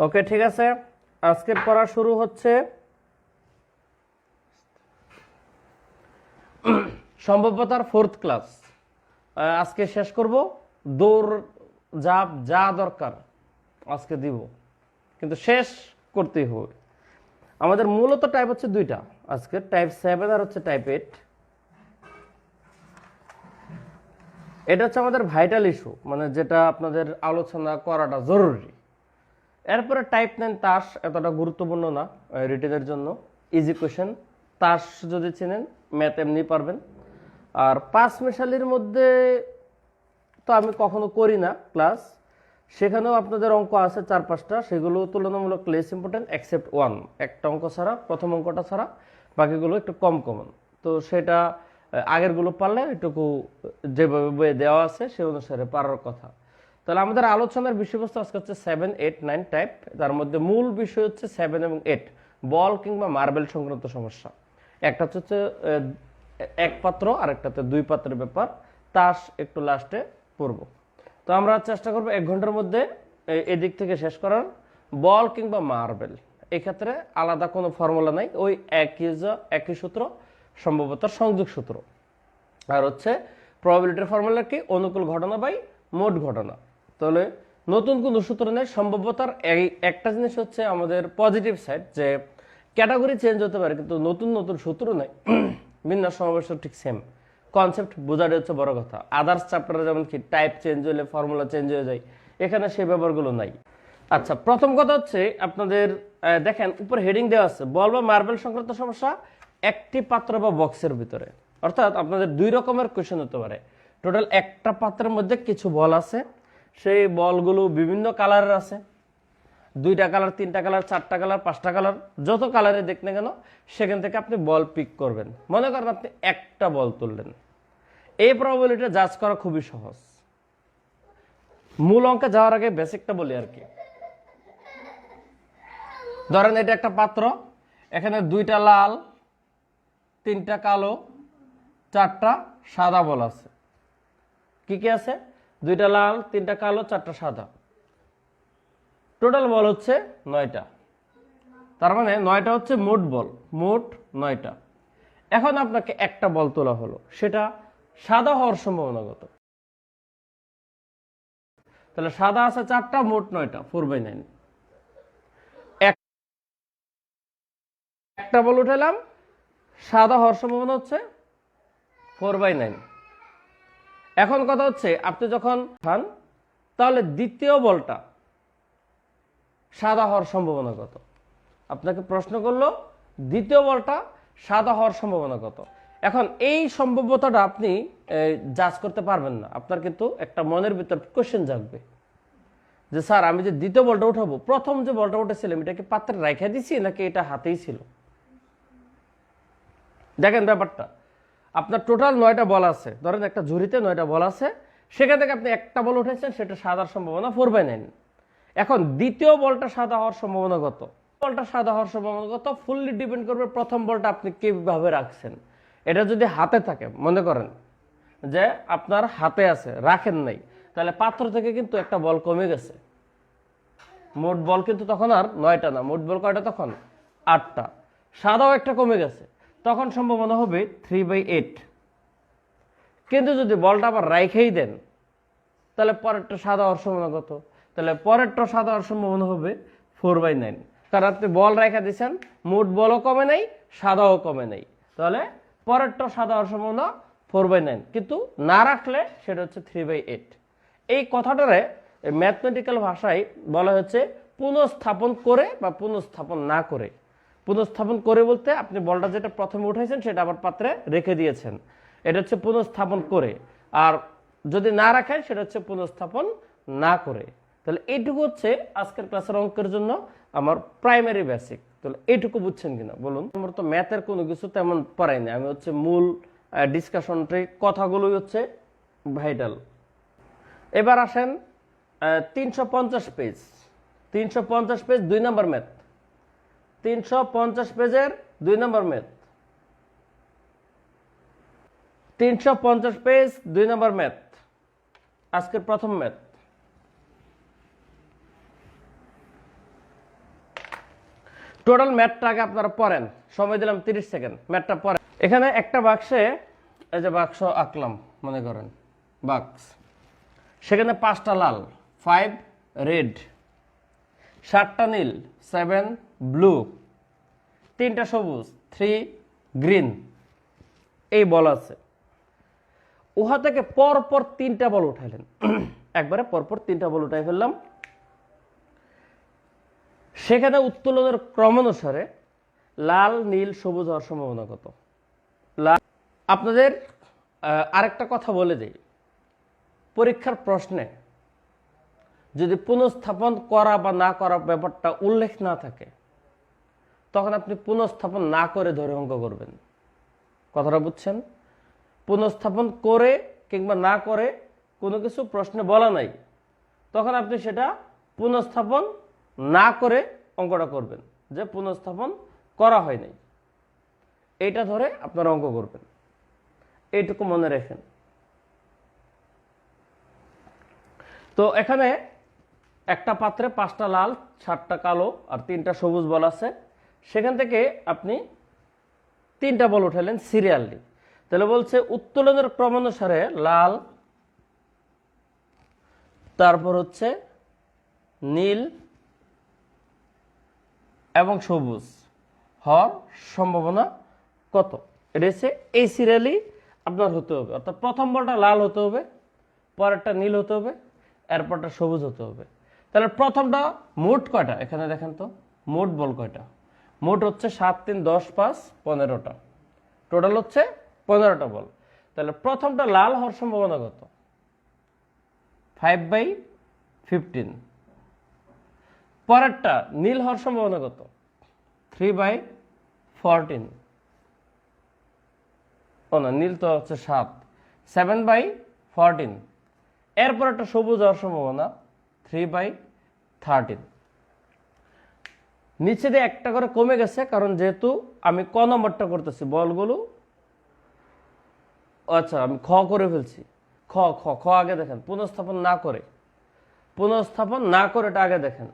ওকে, ঠিক আছে। আজকের পড়া শুরু হচ্ছে সম্ভাব্যতার 4th ক্লাস। আজকে শেষ করব। দৌড় ঝাঁপ যা দরকার আজকে দিব, কিন্তু শেষ করতেই হবে। আমাদের মূলত টাইপ হচ্ছে দুইটা, আজকে টাইপ 7 আর হচ্ছে টাইপ 8। এটা হচ্ছে আমাদের ভাইটাল ইস্যু, মানে যেটা আপনাদের আলোচনা করাটা জরুরি। এরপরে টাইপ 9 তাস এতটা গুরুত্বপূর্ণ না রিটেনের জন্য, ইজি কোয়েশ্চেন। তাস যদি চেনেন ম্যাথ এমনি পারবেন। আর 5 মিশালির মধ্যে তো আমি কখনো করি না ক্লাস, সেখানেও আপনাদের অঙ্ক আছে 4-5টা, সেগুলো তুলনামূলক লেস ইম্পর্টেন্ট এক্সেপ্ট 1, একটা অঙ্ক ছাড়া, প্রথম অঙ্কটা ছাড়া বাকিগুলো একটু কম কমন। তো সেটা আগেরগুলো পারলে এটুকু যেভাবে বইয়ে দেওয়া আছে সে অনুসারে পারার কথা। তাহলে আমাদের আলোচনার বিষয়বস্তু আজকে হচ্ছে 7, 8, 9 টাইপ। তার মধ্যে মূল বিষয় হচ্ছে 7 এবং 8, বল কিংবা মার্বেল সংক্রান্ত সমস্যা। একটা হচ্ছে এক পাত্র আর একটাতে 2 পাত্রের ব্যাপার। তাস একটু লাস্টে পড়ব। তো আমরা চেষ্টা করবো 1 ঘন্টার মধ্যে এদিক থেকে শেষ করার। বল কিংবা মার্বেল এক্ষেত্রে আলাদা কোনো ফর্মুলা নাই, ওই একই সূত্র, সম্ভাব্যতার সংযোগ সূত্র। আর হচ্ছে প্রবাবিলিটির ফর্মুলা কি, অনুকূল ঘটনা বাই মোট ঘটনা। তাহলে নতুন কোনো সূত্র নেই। সম্ভাব্যতার একটা জিনিস হচ্ছে আমাদের পজিটিভ সাইড, যে ক্যাটাগরি চেঞ্জ হতে পারে কিন্তু নতুন নতুন সূত্র নেই। বিন্যাস সমাবেশ ঠিক সেম কনসেপ্ট, বোঝাটা হচ্ছে বড় কথা। আদার্স চ্যাপ্টারে যেমন কি টাইপ চেঞ্জ হলে ফর্মুলা চেঞ্জ হয়ে যায়, এখানে সেই ব্যাপারগুলো নাই। আচ্ছা, প্রথম কথা হচ্ছে আপনাদের দেখেন উপরে হেডিং দেওয়া আছে, বল বা মার্বেল সংক্রান্ত সমস্যা একটি পাত্র বা বক্সের ভিতরে। অর্থাৎ আপনাদের 2 রকমের কোয়েশ্চেন হতে পারে। টোটাল একটা পাত্রের মধ্যে কিছু বল আছে, সেই বলগুলো বিভিন্ন কালারের আছে, 2টা কালার, 3টা কালার, 4টা কালার, 5টা কালার, যত কালারে দেখ না কেন সেখান থেকে আপনি বল পিক করবেন। মনে করেন আপনি একটা বল তুললেন, এই প্রবাবিলিটি জাজ করা খুবই সহজ। মূল অঙ্কে যাওয়ার আগে বেসিকটা বলি আর কি। ধরেন এটা একটা পাত্র, এখানে 2টা লাল, 3টা কালো, 4টা সাদা বল আছে। কি কি আছে? 2টা লাল, 3টা কালো, 4টা সাদা। টোটাল বল হচ্ছে 9টা। তার মানে 9টা হচ্ছে মোট বল, মোট 9টা। এখন আপনাকে একটা বল তোলা হলো, সেটা সাদা হওয়ার সম্ভাবনা কত? তাহলে সাদা আছে 4টা, মোট 9টা, 4/9। একটা বল উঠালাম, সাদা হওয়ার সম্ভাবনা হচ্ছে 4/9। এখন কথা হচ্ছে আপনি যখন খান, তাহলে দ্বিতীয় বলটা সাদা হওয়ার সম্ভাবনা কত? আপনাকে প্রশ্ন করলো দ্বিতীয় বলটা সাদা হওয়ার সম্ভাবনা কত। এখন এই সম্ভাব্যতাটা আপনি জাজ করতে পারবেন না, আপনার কিন্তু একটা মনের ভিতর কোশ্চেন জাগবে যে স্যার আমি যে দ্বিতীয় বলটা উঠাবো, প্রথম যে বলটা উঠেছিলাম এটা কি পাত্রে রেখে দিছি নাকি এটা হাতেই ছিল? দেখেন ব্যাপারটা, আপনার টোটাল 9টা বল আছে, ধরেন একটা ঝুড়িতে 9টা বল আছে, সেখান থেকে আপনি একটা বল উঠেছেন, সেটা সাদার সম্ভাবনা 4/9। এখন দ্বিতীয় বলটা সাদা হওয়ার সম্ভাবনা কত? বলটা সাদা হওয়ার সম্ভাবনা কত ফুললি ডিপেন্ড করবে প্রথম বলটা আপনি কিভাবে রাখছেন। এটা যদি হাতে থাকে, মনে করেন যে আপনার হাতে আছে, রাখেন নাই, তাহলে পাত্র থেকে কিন্তু একটা বল কমে গেছে। মোট বল কিন্তু তখন আর 9টা না, মোট বল কয়টা তখন? 8টা। সাদাও একটা কমে গেছে, তখন সম্ভাবনা হবে 3/8। কিন্তু যদি বলটা আবার রাইখেই দেন, তাহলে পরেরটা সাদা হওয়ার সম্ভাবনা কত? তাহলে পরেরটা সাদা হওয়ার সম্ভাবনা হবে 4/9। কারণ আপনি বল রেখা দিচ্ছেন, মোট বলও কমে নাই, সাদাও কমে নাই, তাহলে পরেরটা সাদা হওয়ার সম্ভাবনা 4/9। কিন্তু না রাখলে সেটা হচ্ছে 3/8। এই কথাটারে ম্যাথমেটিক্যাল ভাষায় বলা হচ্ছে পুনঃস্থাপন করে বা পুনঃস্থাপন না করে। পুনঃস্থাপন করে বলতে আপনি বলটা যেটা প্রথমে উঠাইছেন সেটা আবার পাত্রে রেখে দিয়েছেন, এটা হচ্ছে পুনঃস্থাপন করে। আর যদি না রাখেন সেটা হচ্ছে পুনঃস্থাপন না করে। তাহলে এইটুকু হচ্ছে আজকের ক্লাসের অঙ্কের জন্য আমার প্রাইমারি বেসিক। তাহলে এইটুকু বুঝছেন কিনা বলুন? আমার তো ম্যাথের কোনো কিছু তেমন পড়াই না, আমি হচ্ছে মূল ডিসকাশনটাই, কথাগুলোই হচ্ছে ভাইটাল। এবার আসেন 350 পেজ, 350 পেজ 2 নম্বর ম্যাথ, 350 পেজের 2 নম্বর ম্যাথ, 350 পেজ 2 নম্বর ম্যাথ, আজকের প্রথম ম্যাথ। টোটাল ম্যাথটা আগে আপনারা পড়েন, সময় দিলাম 30 সেকেন্ড, ম্যাথটা পড়েন। এখানে একটা বাক্সে এই যে বাক্স আঁকলাম মনে করেন, বাক্স, সেখানে 5টা লাল 5 রেড, 7টা নীল 7 ব্লু, 3টা সবুজ 3 গ্রিন, এই বল আছে। উহা থেকে পরপর 3টা বল উঠাইলেন, একবারে পরপর 3টা বল উঠাই ফেললাম। সেখানে উত্তোলনের ক্রমানুসারে লাল নীল সবুজ হওয়ার সম্ভাবনা কত? আপনাদের আরেকটা কথা বলে দিই, পরীক্ষার প্রশ্নে যদি পুনঃস্থাপন করা বা না করা ব্যাপারটা উল্লেখ না থাকে, তখন আপনি পুনঃস্থাপন না করে ধরে অঙ্ক করবেন। কথাটা বুঝছেন? পুনঃস্থাপন করে কিংবা না করে কোনো কিছু প্রশ্নে বলা নাই, তখন আপনি সেটা পুনঃস্থাপন না করে অঙ্কটা করবেন, যে পুনঃস্থাপন করা হয় নাই, এইটা ধরে আপনারা অঙ্ক করবেন। এইটুকু মনে রাখেন। তো এখানে একটা পাত্রে 5টা লাল 7টা কালো আর 3টা সবুজ বল আছে। সেখান থেকে আপনি 3টা বল উঠালেন সিরিয়ালি। তাহলে বলছে উত্তোলনের ক্রমানুসারে লাল, তারপর হচ্ছে নীল এবং সবুজ হওয়ার সম্ভাবনা কত? এটা হচ্ছে এই সিরিয়ালি আপনার হতে হবে। অর্থাৎ প্রথম বলটা লাল হতে হবে, পরেরটা নীল হতে হবে, এরপরটা সবুজ হতে হবে। তাহলে প্রথমটা মোট কয়টা এখানে দেখেন তো, মোট বল কয়টা? মোট হচ্ছে 7 3 10 5 15টা, টোটাল হচ্ছে 15টা বল। তাহলে প্রথমটা লাল হওয়ার সম্ভাবনা কত? 5/15। পরেরটা নীল হওয়ার সম্ভাবনা কত? 3/14। ও না, নীল তো হচ্ছে 7, 7/14। এরপর একটা সবুজ হওয়ার সম্ভাবনা 3/13। নিচে দিয়ে একটা করে কমে গেছে, কারণ যেহেতু আমি ক নম্বরটা করতেছি বলগুলো, আচ্ছা আমি খ করে ফেলছি। খ খ খ আগে দেখেন, পুনঃস্থাপন না করে, পুনঃস্থাপন না করে এটা আগে দেখেন।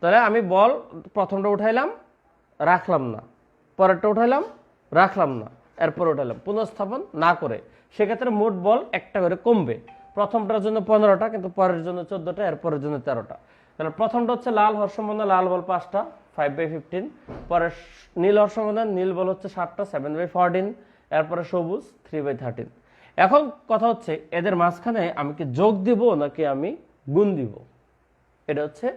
তাহলে আমি বল প্রথমটা উঠাইলাম, রাখলাম না, পরেরটা উঠাইলাম, রাখলাম না, এরপর উঠাইলাম, পুনঃস্থাপন না করে। সেক্ষেত্রে মোট বল একটা করে কমবে। প্রথমটার জন্য 15টা, কিন্তু পরের জন্য 14টা, এরপরের জন্য 13টা। তাহলে প্রথমটা হচ্ছে লাল হওয়ার সম্ভাবনা, লাল বল 5টা 5/15। পরে নীল হওয়ার সম্ভাবনা, নীল বল হচ্ছে 7টা 7/14। এরপরে সবুজ 3/13। এখন কথা হচ্ছে এদের মাঝখানে আমি কি যোগ দিব নাকি আমি গুণ দিব? এটা হচ্ছে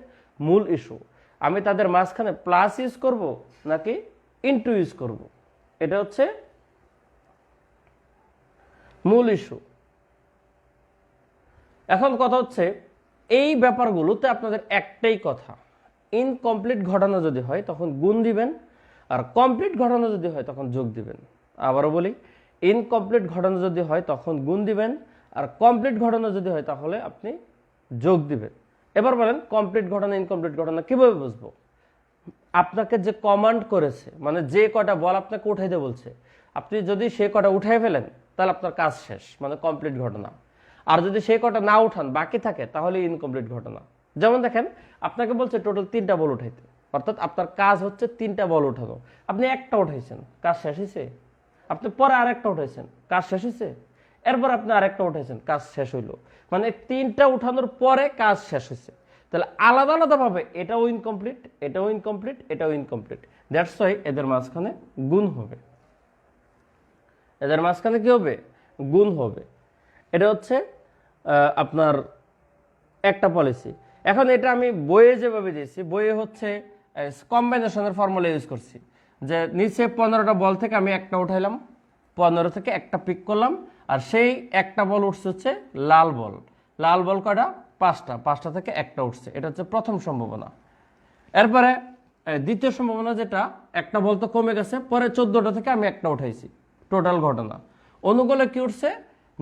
মূল ইস্যু। আমি তাদের মাঝখানে প্লাস ইউজ করব নাকি ইনটু ইউজ করব, এটা হচ্ছে মূল ইস্যু। এখন কথা হচ্ছে এই ব্যাপারগুলোতে আপনাদের একটাই কথা, ইনকমপ্লিট ঘটনা যদি হয় তখন গুণ দিবেন, আর কমপ্লিট ঘটনা যদি হয় তখন যোগ দিবেন। আবারও বলি, ইনকমপ্লিট ঘটনা যদি হয় তখন গুণ দিবেন, আর কমপ্লিট ঘটনা যদি হয় তাহলে আপনি যোগ দিবেন। এবার বলেন কমপ্লিট ঘটনা ইনকমপ্লিট ঘটনা কিভাবে বুঝবো? আপনাকে যে কমান্ড করেছে, মানে যে কটা বল আপনাকে উঠাইতে বলছে, আপনি যদি সে কটা উঠাই ফেলেন তাহলে আপনার কাজ শেষ, মানে কমপ্লিট ঘটনা। আর যদি সে কটা না উঠান, বাকি থাকে, তাহলে ইনকমপ্লিট ঘটনা। যেমন দেখেন, আপনাকে বলছে টোটাল 3টা বল উঠাইতে, অর্থাৎ আপনার কাজ হচ্ছে 3টা বল উঠানো। আপনি একটা উঠাইছেন, কাজ শেষ হয়েছে। আপনি পরে আরেকটা উঠাইছেন, কাজ শেষ হয়েছে। এরপর আপনি আরেকটা উঠাইছেন, কাজ শেষ হইলো। মানে 3টা উঠানোর পরে কাজ শেষ হয়েছে। তাহলে আলাদা আলাদাভাবে এটাও ইনকমপ্লিট, এটাও ইনকমপ্লিট, এটাও ইনকমপ্লিট। দ্যাটস ওয়াই এদের মাঝখানে গুণ হবে। এদের মাঝখানে কি হবে? গুণ হবে। এটা হচ্ছে আপনার একটা পলিসি। এখন এটা আমি বইয়ে যেভাবে দিয়েছি, বইয়ে হচ্ছে কম্বিনেশনের ফর্মুলা ইউজ করছি, যে নিচে 15টা বল থেকে আমি একটা উঠাইলাম, 15 থেকে একটা পিক করলাম, আর সেই একটা বল উঠছে হচ্ছে লাল বল। লাল বল কয়টা? 5টা, 5টা থেকে একটা উঠছে। এটা হচ্ছে প্রথম সম্ভাবনা। এরপরে দ্বিতীয় সম্ভাবনা, যেটা একটা বল তো কমে গেছে, পরে 14টা থেকে আমি একটা উঠাইছি, টোটাল ঘটনা। অনুকূলে কি উঠছে?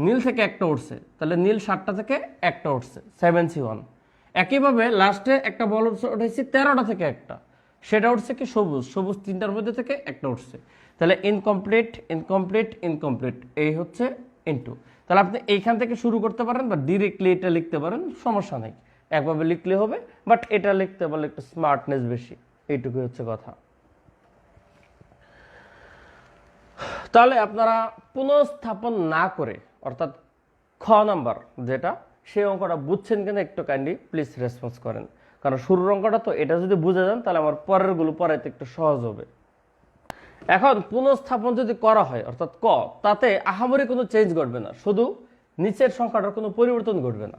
নীল থেকে একটা উঠছে, তাহলে নীল 7টা থেকে একটা উঠছে, 7C1। একইভাবে লাস্টে একটা বল উঠেছি 13টা থেকে একটা, সেটা উঠছে কি? সবুজ। সবুজ 3টার মধ্যে থেকে একটা উঠছে। তাহলে ইনকমপ্লিট ইনকমপ্লিট ইনকমপ্লিট, এই হচ্ছে ইনটু। তাহলে আপনি এইখান থেকে শুরু করতে পারেন বা ডিরেক্টলি এটা লিখতে পারেন, সমস্যা নেই, একভাবে লিখলে হবে। বাট এটা লিখতে পারলে একটু স্মার্টনেস বেশি, এইটুকুই হচ্ছে কথা। তাহলে আপনারা পুনঃস্থাপন না করে, অর্থাৎ খ নাম্বার যেটা, সেই অঙ্কটা বুঝছেন কিনা একটু কাইন্ডলি প্লিজ রেসপন্স করেন, কারণ শুরুর অঙ্কটা তো, এটা যদি বুঝে যান তাহলে আমার পরেরগুলো পড়াইতে একটু সহজ হবে। এখন পুনঃস্থাপন যদি করা হয় অর্থাৎ ক, তাতে আহামরি কোনো চেঞ্জ ঘটবে না, শুধু নিচের সংখ্যাটার কোনো পরিবর্তন ঘটবে না।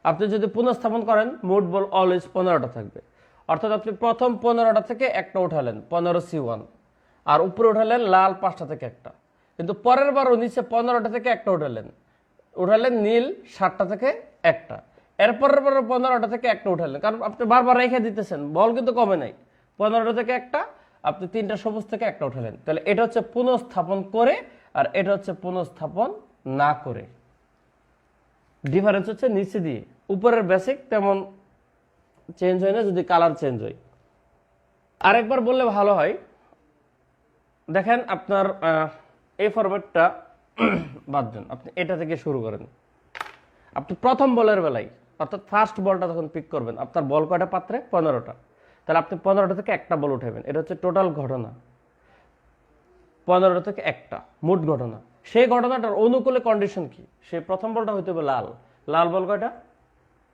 আপনি যদি পুনঃস্থাপন করেন মোট বল অলওয়েজ 15টা থাকবে, অর্থাৎ আপনি প্রথম 15টা থেকে একটা উঠালেন 15C1, আর উপরে উঠালেন লাল 5টা থেকে একটা, কিন্তু পরের বারও নিচে 15টা থেকে একটা উঠালেন নীল 7টা থেকে একটা, এরপরের বারও 15টা থেকে একটা উঠালেন, কারণ আপনি বারবার রেখে দিতেছেন, বল কিন্তু কমে নাই, 15টা থেকে একটা, আপনি 3টা সবুজ থেকে একটা উঠালেন। তাহলে এটা হচ্ছে পুনঃস্থাপন করে, আর এটা হচ্ছে পুনঃস্থাপন না করে। ডিফারেন্স হচ্ছে নিচে দিয়ে, উপরের বেসিক তেমন চেঞ্জ হয় না, যদি কালার চেঞ্জ হয়। আরেকবার বললে ভালো হয়। দেখেন আপনার এই ফরম্যাটটা বাদ দেন, আপনি এটা থেকে শুরু করেন। আপনি প্রথম বলের বেলায় অর্থাৎ ফার্স্ট বলটা যখন পিক করবেন, আপনার বল কয়টা পাত্রে? 15টা। তাহলে আপনি 15টা থেকে একটা বল উঠাবেন, এটা হচ্ছে টোটাল ঘটনা। 15টা থেকে একটা মোট ঘটনা। সেই ঘটনাটার অনুকূলে কন্ডিশন কি? সেই প্রথম বলটা হইতে হবে লাল। লাল বল কয়টা?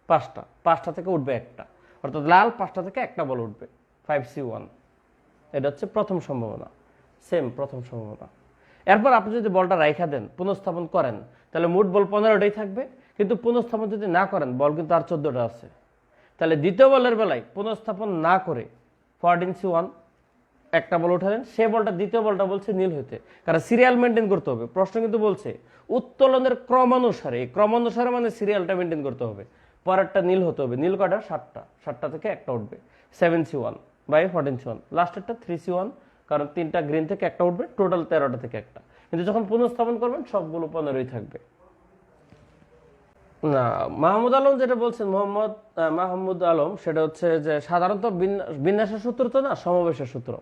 5টা। 5টা থেকে উঠবে একটা, অর্থাৎ লাল 5টা থেকে একটা বল উঠবে, 5C1। এটা হচ্ছে প্রথম সম্ভাবনা, সেম প্রথম সম্ভাবনা। এরপর আপনি যদি বলটা রাইখা দেন, পুনঃস্থাপন করেন, তাহলে মোট বল 15টাই থাকবে, কিন্তু পুনঃস্থাপন যদি না করেন বল কিন্তু আর 14টা আছে। তাহলে দ্বিতীয় বলের বেলায় পুনঃস্থাপন না করে 14C1 একটা বল উঠালেন, সে বলটা দ্বিতীয় বলটা বলছে নীল হইতে, কারণ সিরিয়াল মেনটেন করতে হবে। প্রশ্ন কিন্তু বলছে উত্তোলনের ক্রমানুসারে, এই ক্রমানুসারে মানে সিরিয়ালটা মেনটেন করতে হবে। পরেরটা নীল হতে হবে। নীল কয়টা? 7টা। 7টা থেকে একটা উঠবে, 7C1 বাই 14C1। লাস্টেরটা 3C1, কারণ 3টা গ্রিন থেকে একটা উঠবে, টোটাল 13টা থেকে একটা। কিন্তু যখন পুনঃস্থাপন করবেন সবগুলো 15ই থাকবে। না, মাহমুদ আলম যেটা বলছেন, মাহমুদ আলম, সেটা হচ্ছে যে সাধারণত বিন্যাসের সূত্র তো না, সমাবেশের সূত্র।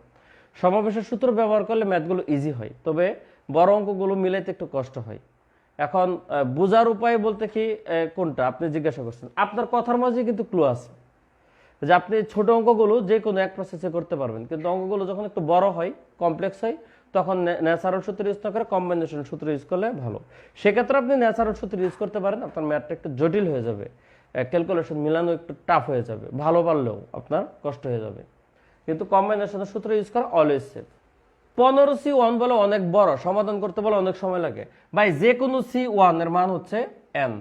সমাবেশের সূত্র ব্যবহার করলে ম্যাথগুলো ইজি হয়, তবে বড় অঙ্কগুলো মিলাইতে একটু কষ্ট হয়। এখন বোঝার উপায় বলতে কি, কোনটা আপনি জিজ্ঞাসা করছেন, আপনার কথার মাঝে কিন্তু ক্লু আছে যে আপনি ছোট অঙ্কগুলো যে কোনো এক প্রসেসে করতে পারবেন, কিন্তু অঙ্কগুলো যখন একটু বড় হয়, কমপ্লেক্স হয়, তখন ন্যাচারাল সূত্র ইউজ না করে কম্বিনেশন সূত্র ইউজ করলে ভালো। সেক্ষেত্রে আপনি ন্যাচারাল সূত্র ইউজ করতে পারেন, আপনার ম্যাথটা একটু জটিল হয়ে যাবে, ক্যালকুলেশন মিলানো একটু টাফ হয়ে যাবে, ভালো পারলেও আপনার কষ্ট হয়ে যাবে। কিন্তু কম্বিনেশনের সূত্র ইউজ করা অলওয়েজ সেফ। 15C1 বলে অনেক বড়, সমাধান করতে বলে অনেক সময় লাগে ভাই। যে কোনো C1 এর মান হচ্ছে n,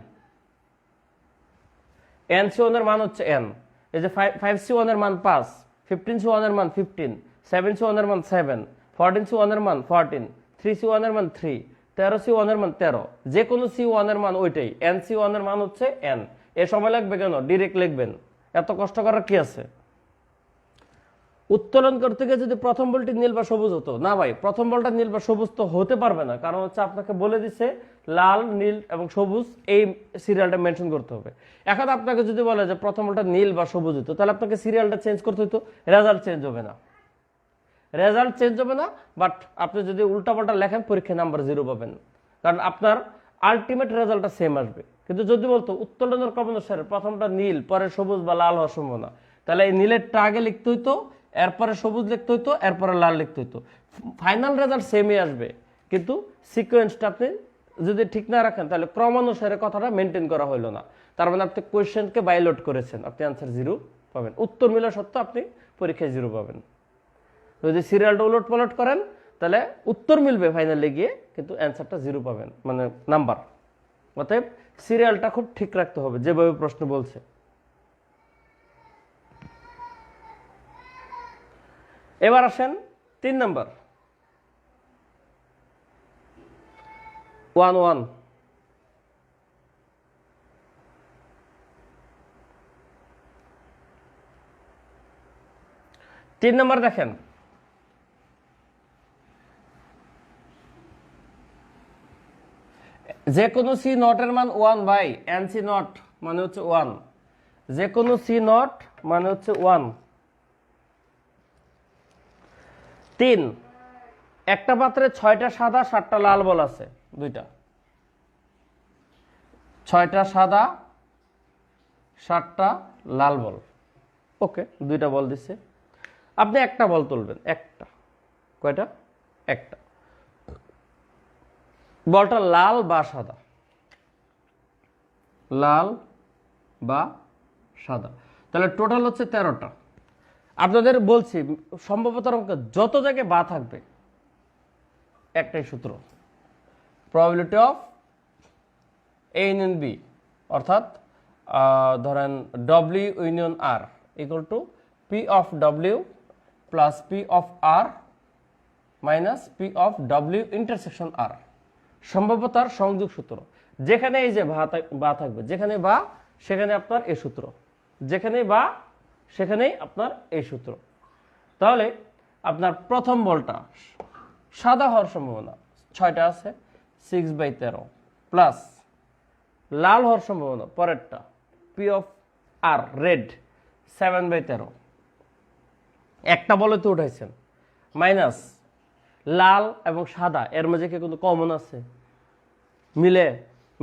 nC1 এর মান হচ্ছে n। এই যে 5C1 এর মান 5, 15C1 এর মান 15, 7C1 এর মান 7, 14C1 এর মান 14, 3C1 এর মান 3, 13C1 এর মান 13। যে কোনো C1 এর মান ওইটাই, nC1 এর মান হচ্ছে n। এ সময় লাগবে কেন? ডিরেক্ট লিখবেন, এত কষ্ট করার কি আছে? উত্তোলন করতে গিয়ে যদি প্রথম বলটি নীল বা সবুজ হতো, না ভাই, প্রথম বলটা নীল বা সবুজ তো হতে পারবে না, কারণ হচ্ছে আপনাকে বলে দিছে লাল, নীল এবং সবুজ এই সিরিয়ালটা মেনশন করতে হবে। এখন আপনাকে যদি বলে যে প্রথম বলটা নীল বা সবুজ হতো, তাহলে আপনাকে সিরিয়ালটা চেঞ্জ করতে হতো, রেজাল্ট চেঞ্জ হবে না। রেজাল্ট চেঞ্জ হবে না, বাট আপনি যদি উল্টাপাল্টা লেখেন পরীক্ষায় নাম্বার 0 পাবেন, কারণ আপনার আলটিমেট রেজাল্টটা সেম আসবে। কিন্তু যদি বলতো উত্তোলনের ক্রমানুসারে প্রথমটা নীল, পরে সবুজ বা লাল হওয়ার সম্ভাবনা, তাহলে এই নীলেরটা আগে লিখতে হইতো, এরপরে সবুজ লিখতে হইতো, এরপরে লাল লিখতে হইতো। ফাইনাল রেজাল্ট সেমই আসবে, কিন্তু সিকোয়েন্সটা আপনি যদি ঠিক না রাখেন, তাহলে ক্রমানুসারে কথাটা মেনটেন করা হইলো না। তার মানে আপনি কোয়েশ্চেনকে বাইলোড করেছেন, আপনি আনসার 0 পাবেন। উত্তর মিলা সত্ত্বেও আপনি পরীক্ষায় 0 পাবেন। যদি সিরিয়ালটা উলট পালট করেন, তাহলে উত্তর মিলবে ফাইনালে গিয়ে, কিন্তু অ্যান্সারটা 0 পাবেন, মানে নাম্বার। অতএব সিরিয়ালটা খুব ঠিক রাখতে হবে, যেভাবে প্রশ্ন বলছে। এবার আসেন 3 নাম্বার, 1-1। 3 নাম্বার দেখেন, যে কোনো সি নট এর মান 1 বাই এনসি নট মানে হচ্ছে 1। যে কোনো সি নট মানে হচ্ছে 1। 3, একটা পাত্রে 6টা সাদা 7টা লাল বল আছে, দুইটা। 6টা সাদা 7টা লাল বল, ওকে, দুইটা বল দিচ্ছে। আপনি একটা বল তুলবেন, একটা, কয়টা, একটা। বলটা লাল বা সাদা, লাল বা সাদা, তাহলে টোটাল হচ্ছে 13টা। আপনাদের বলছি সম্ভবতর অঙ্ক যত জায়গায় বা থাকবে একটাই সূত্র, probability of A union B, অর্থাৎ ধরেন W union R equal to P of W plus P of R minus P of W intersection R, সম্ভাব্যতার সংযোগ সূত্র। যেখানে এই যে বা থাকবে, যেখানে বা সেখানে আপনার এই সূত্র, যেখানেই বা সেখানেই আপনার এই সূত্র। তাহলে আপনার প্রথম বলটা সাদা হওয়ার সম্ভাবনা 6টা আছে, 6/13 প্লাস লাল হওয়ার সম্ভাবনা পরেরটা পি অফ আর রেড 7/13, একটা বলে তো উঠাইছেন, মাইনাস লাল এবং সাদা এর মাঝে কি কোনো কমন আছে? মিলে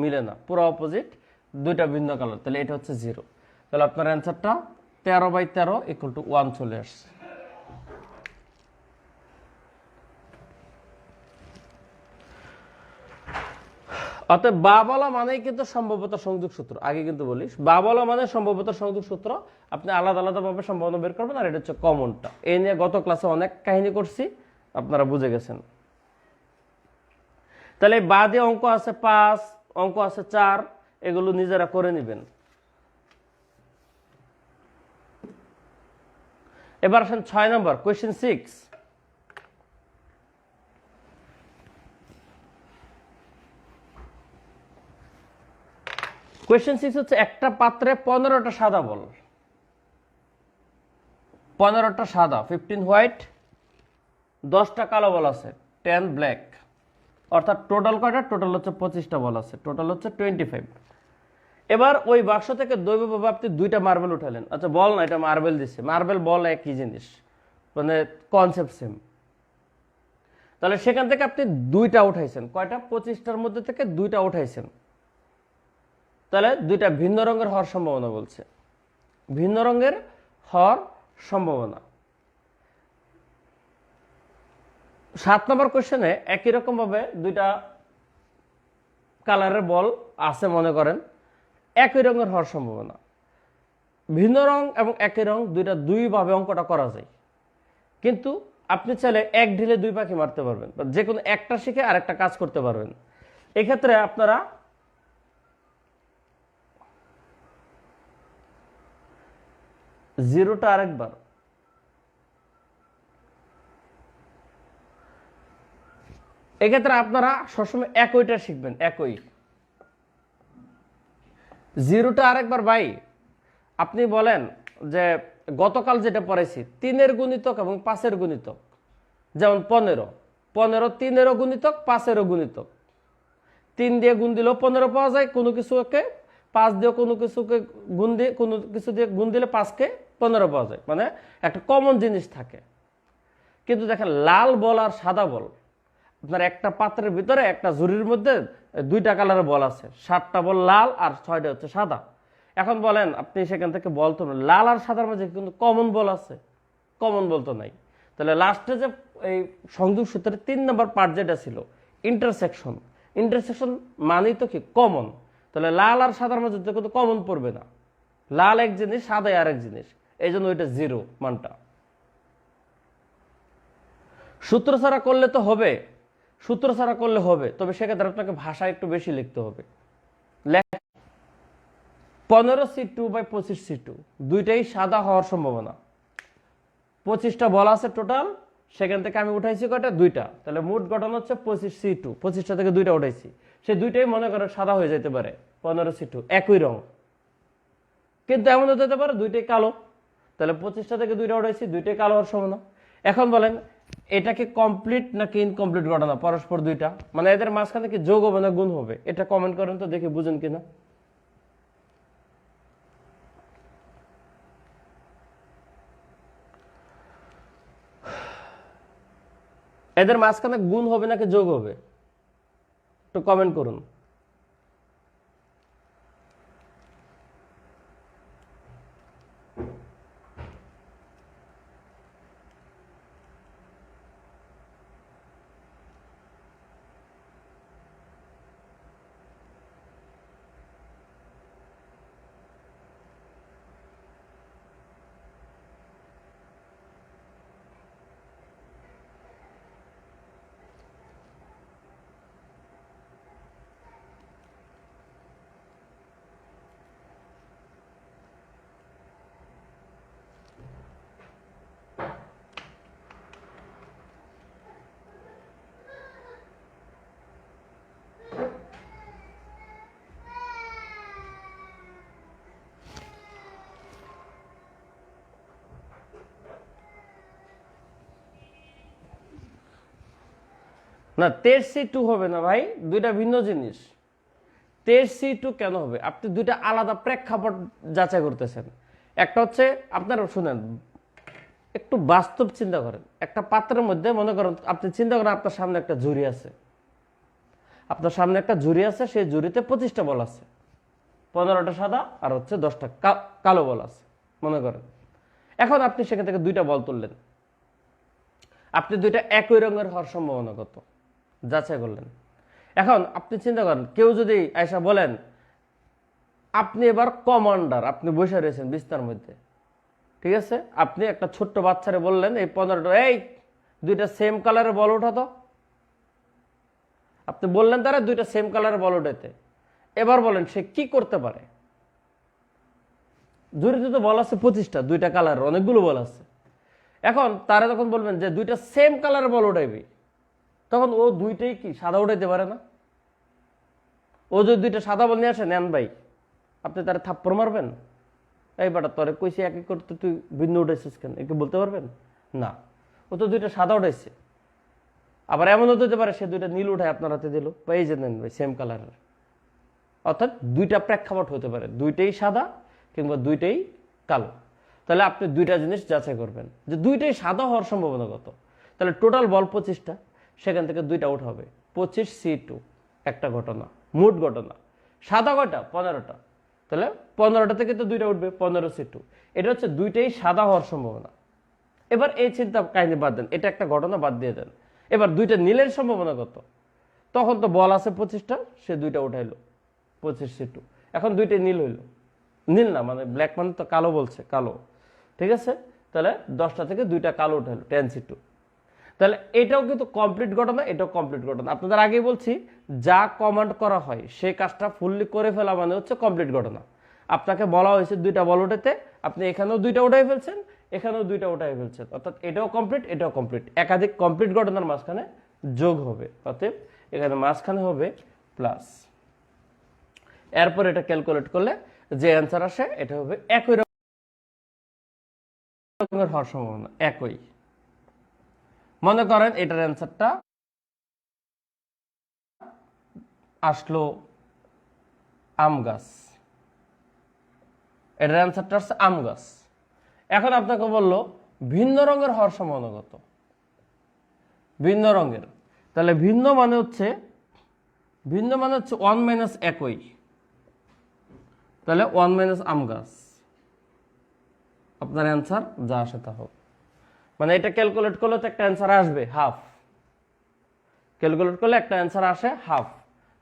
মিলে না, পুরো অপোজিট, দুইটা ভিন্ন কালার, তাহলে এটা হচ্ছে 0। তাহলে আপনার অ্যান্সারটা 13/13 ইকুয়াল টু 1 চলে আসছে। অতএব বা বলা মানেই কিন্তু সম্ভাব্যতা সংযোগ সূত্র, আগে কিন্তু বলিস বা বলা মানে সম্ভাব্যতা সংযোগ সূত্র, আপনি আলাদা আলাদা ভাবে সম্ভাবনা বের করবেন, আর এটা হচ্ছে কমনটা। এই নিয়ে গত ক্লাসে অনেক কাহিনী করছি, আপনারা বুঝে গেছেন। তাহলে বা দিয়ে অঙ্ক আছে 5, অঙ্ক আছে 4, এগুলো নিজেরা করে নেবেন। এবার আসেন 6 নম্বর কোয়েশ্চেন 6। কোয়েশ্চেন 6 হচ্ছে একটা পাত্রে 15টা সাদা বল, 15টা সাদা 15 হোয়াইট, 10টা কালো বল আছে 10 ব্ল্যাক, অর্থাৎ টোটাল কয়টা? টোটাল হচ্ছে 25টা বল আছে, টোটাল হচ্ছে 25। এবার ওই বাক্স থেকে দৈবভাবে আপনি 2টা মার্বেল উঠালেন। আচ্ছা বল না, এটা মার্বেল দিচ্ছে, মার্বেল বল একই জিনিস, মানে কনসেপ্ট সেম। তাহলে সেখান থেকে আপনি 2টা উঠাইছেন, কয়টা? 25টার মধ্যে থেকে 2টা উঠাইছেন, তাহলে 2টা ভিন্ন রঙের হওয়ার সম্ভাবনা বলছে, ভিন্ন রঙের হওয়ার সম্ভাবনা। 7 নম্বর কোশ্চেনে একই রকম ভাবে 2টা কালারের বল আছে মনে করেন, একই রঙের হওয়ার সম্ভাবনা। ভিন্ন রং এবং একই রং দুই ভাবে অঙ্কটা করা যায়, কিন্তু আপনি চাইলে এক ঢিলে 2 পাখি মারতে পারবেন, যে কোনো একটা শিখে আরেকটা কাজ করতে পারবেন। এক্ষেত্রে আপনারা জিরোটা আরেকবার, এক্ষেত্রে আপনারা সবসময় একইটা শিখবেন, একই। জিরোটা আরেকবার ভাই, আপনি বলেন যে গতকাল যেটা পড়াইছি 3-এর গুণিতক এবং 5-এর গুণিতক, যেমন 15, 3-এরও গুণিতক 5-এরও গুণিতক, 3 দিয়ে গুণ দিলেও 15 পাওয়া যায়, কোনো কিছুকে 5 দিয়ে কোনো কিছুকে গুণ দিয়ে, কোনো কিছু দিয়ে গুণ দিলে 5কে 15 পাওয়া যায়, মানে একটা কমন জিনিস থাকে। কিন্তু দেখেন লাল বল আর সাদা বল, আপনার একটা পাত্রের ভিতরে একটা ঝুড়ির মধ্যে 2টা কালারের বল আছে, 7টা বল লাল আর 6টা হচ্ছে সাদা। এখন বলেন আপনি সেখান থেকে বল তো লাল আর সাদার মাঝে কিন্তু কমন বল আছে? কমন বল তো নাই। তাহলে লাস্টে যে এই সংযোগ সূত্রের 3 নম্বর পার্ট যেটা ছিল ইন্টারসেকশন, ইন্টারসেকশন মানেই তো কি কমন। তাহলে লাল আর সাদার মাঝে তো কিন্তু কমন পড়বে না, লাল এক জিনিস সাদা আরেক জিনিস, এই জন্য ওইটা 0 মানটা। সূত্র ছাড়া করলে তো হবে, সূত্র ছাড়া করলে হবে, তবে সেক্ষেত্রে আপনাকে ভাষা একটু বেশি লিখতে হবে। 15C2/25C2 দুইটাই সাদা হওয়ার সম্ভাবনা। 25টা বল আছে টোটাল, সেখান থেকে আমি উঠাইছি কয়টা? 2টা, তাহলে মোট গঠন হচ্ছে 25C2, 25টা থেকে 2টা উঠাইছি, সেই 2টাই মনে করেন সাদা হয়ে যেতে পারে 15C2, একই রং। কিন্তু এমন হতে পারে 2টাই কালো, তাহলে 25টা থেকে 2টা উঠাইছি, 2টাই কালো হওয়ার সম্ভাবনা। এখন বলেন এটা কি কমপ্লিট নাকি ইনকমপ্লিট ঘটনা? পরস্পর 2টা, মানে এদের মাঝখানে কি যোগ হবে না গুণ হবে? এটা কমেন্ট করেন তো দেখি বুঝেন কিনা। এদের মাঝখানে গুণ হবে নাকি যোগ হবে? একটু কমেন্ট করুন। না, 13C2 হবে না ভাই, দুইটা ভিন্ন জিনিস। 13C2 কেন হবে? আপনি দুইটা আলাদা প্রেক্ষাপট যাচাই করতেছেন। একটা হচ্ছে, আপনারা শুনেন, একটু বাস্তব চিন্তা করেন। একটা পাত্রের মধ্যে মনে করেন, আপনি চিন্তা করেন আপনার সামনে একটা ঝুড়ি আছে, আপনার সামনে একটা ঝুড়ি আছে, সেই ঝুড়িতে 25টা বল আছে, 15টা সাদা আর হচ্ছে 10টা কালো বল আছে মনে করেন। এখন আপনি সেখান থেকে দুইটা বল তুললেন, আপনি দুইটা একই রঙের হওয়ার সম্ভাবনা কত যাচাই করলেন। এখন আপনি চিন্তা করেন, কেউ যদি আয়সা বলেন আপনি এবার কমান্ডার, আপনি বসে রয়েছেন বিছনার মধ্যে, ঠিক আছে, আপনি একটা ছোট্ট বাচ্চারে বললেন এই 15টা, এই দুইটা সেম কালারের বল ওঠাতো, আপনি বললেন তারা দুইটা সেম কালারের বল ওঠাতে। এবার বলেন সে কি করতে পারে? ঝুড়িতে তো বল আছে 25টা, দুইটা কালারের অনেকগুলো বল আছে। এখন তারা যখন বলবেন যে দুইটা সেম কালারের বল উঠাইবি, তখন ও দুইটাই কি সাদা উঠাইতে পারে না? ও যদি দুইটা সাদা বল নিয়ে আসে, নেন ভাই, আপনি তারা থাপ্পড় মারবেন, এই বাটা তোরে কইছি একই করতে তুই ভিন্ন উঠাইছিস কেন, একটু বলতে পারবেন না? ও তো দুইটা সাদা উঠাইছে। আবার এমন হতে পারে সে দুইটা নীল উঠায় আপনার হাতে দিল, বা এই যে নেন ভাই সেম কালারের। অর্থাৎ দুইটা প্রেক্ষাপট হতে পারে, দুইটাই সাদা কিংবা দুইটাই কালো। তাহলে আপনি দুইটা জিনিস যাচাই করবেন যে দুইটাই সাদা হওয়ার সম্ভাবনা কত। তাহলে টোটাল বল 25টা, সেখান থেকে দুইটা আউট হবে, 25C2 একটা ঘটনা, মোট ঘটনা। সাদা কয়টা? 15টা। তাহলে 15টা থেকে তো দুইটা উঠবে, 15C2। এটা হচ্ছে দুইটাই সাদা হওয়ার সম্ভাবনা। এবার এই চিন্তা কাহিনী বাদ দেন, এটা একটা ঘটনা বাদ দিয়ে দেন। এবার দুইটা নীলের সম্ভাবনা কত? তখন তো বল আছে 25টা, সে দুইটা উঠাইলো, 25C2। এখন দুইটাই নীল হইলো, নীল না মানে ব্ল্যাক, মানে তো কালো বলছে, কালো, ঠিক আছে। তাহলে 10টা থেকে দুইটা কালো উঠাইলো, 10C2। তাহলে এটাও কিন্তু কমপ্লিট ঘটনা, এটাও কমপ্লিট ঘটনা। আপনাদের আগেই বলছি, যা কমান্ড করা হয় সেই কাজটা ফুললি করে ফেলা মানে হচ্ছে কমপ্লিট ঘটনা। আপনাকে বলা হয়েছে দুইটা বল উঠাতে, আপনি এখানেও দুইটা উঠাই ফেলছেন, এখানেও দুইটা উঠাই ফেলছেন, অর্থাৎ এটাও কমপ্লিট, এটাও কমপ্লিট। একাধিক কমপ্লিট ঘটনার মাঝখানে যোগ হবে, অতএব এখানে মাঝখানে হবে প্লাস। এরপর এটা ক্যালকুলেট করলে যে অ্যান্সার আসে এটা হবে একই রকমের হওয়ার সম্ভাবনা, একই। মনে করেন এটার অ্যান্সারটা আসলো আম গাছ, এটার অ্যান্সারটা আসছে আম গাছ। এখন আপনাকে বললো ভিন্ন রঙের হওয়ার সম্ভাবনা কত? ভিন্ন রঙের, তাহলে ভিন্ন মানে হচ্ছে 1 মাইনাস একই, তাহলে 1 মাইনাস আম গাছ। আপনার অ্যান্সার যা আসে তা হোক, মানে এটা ক্যালকুলেট করলে তো একটা অ্যান্সার আসবে হাফ, ক্যালকুলেট করলে একটা অ্যান্সার আসে হাফ।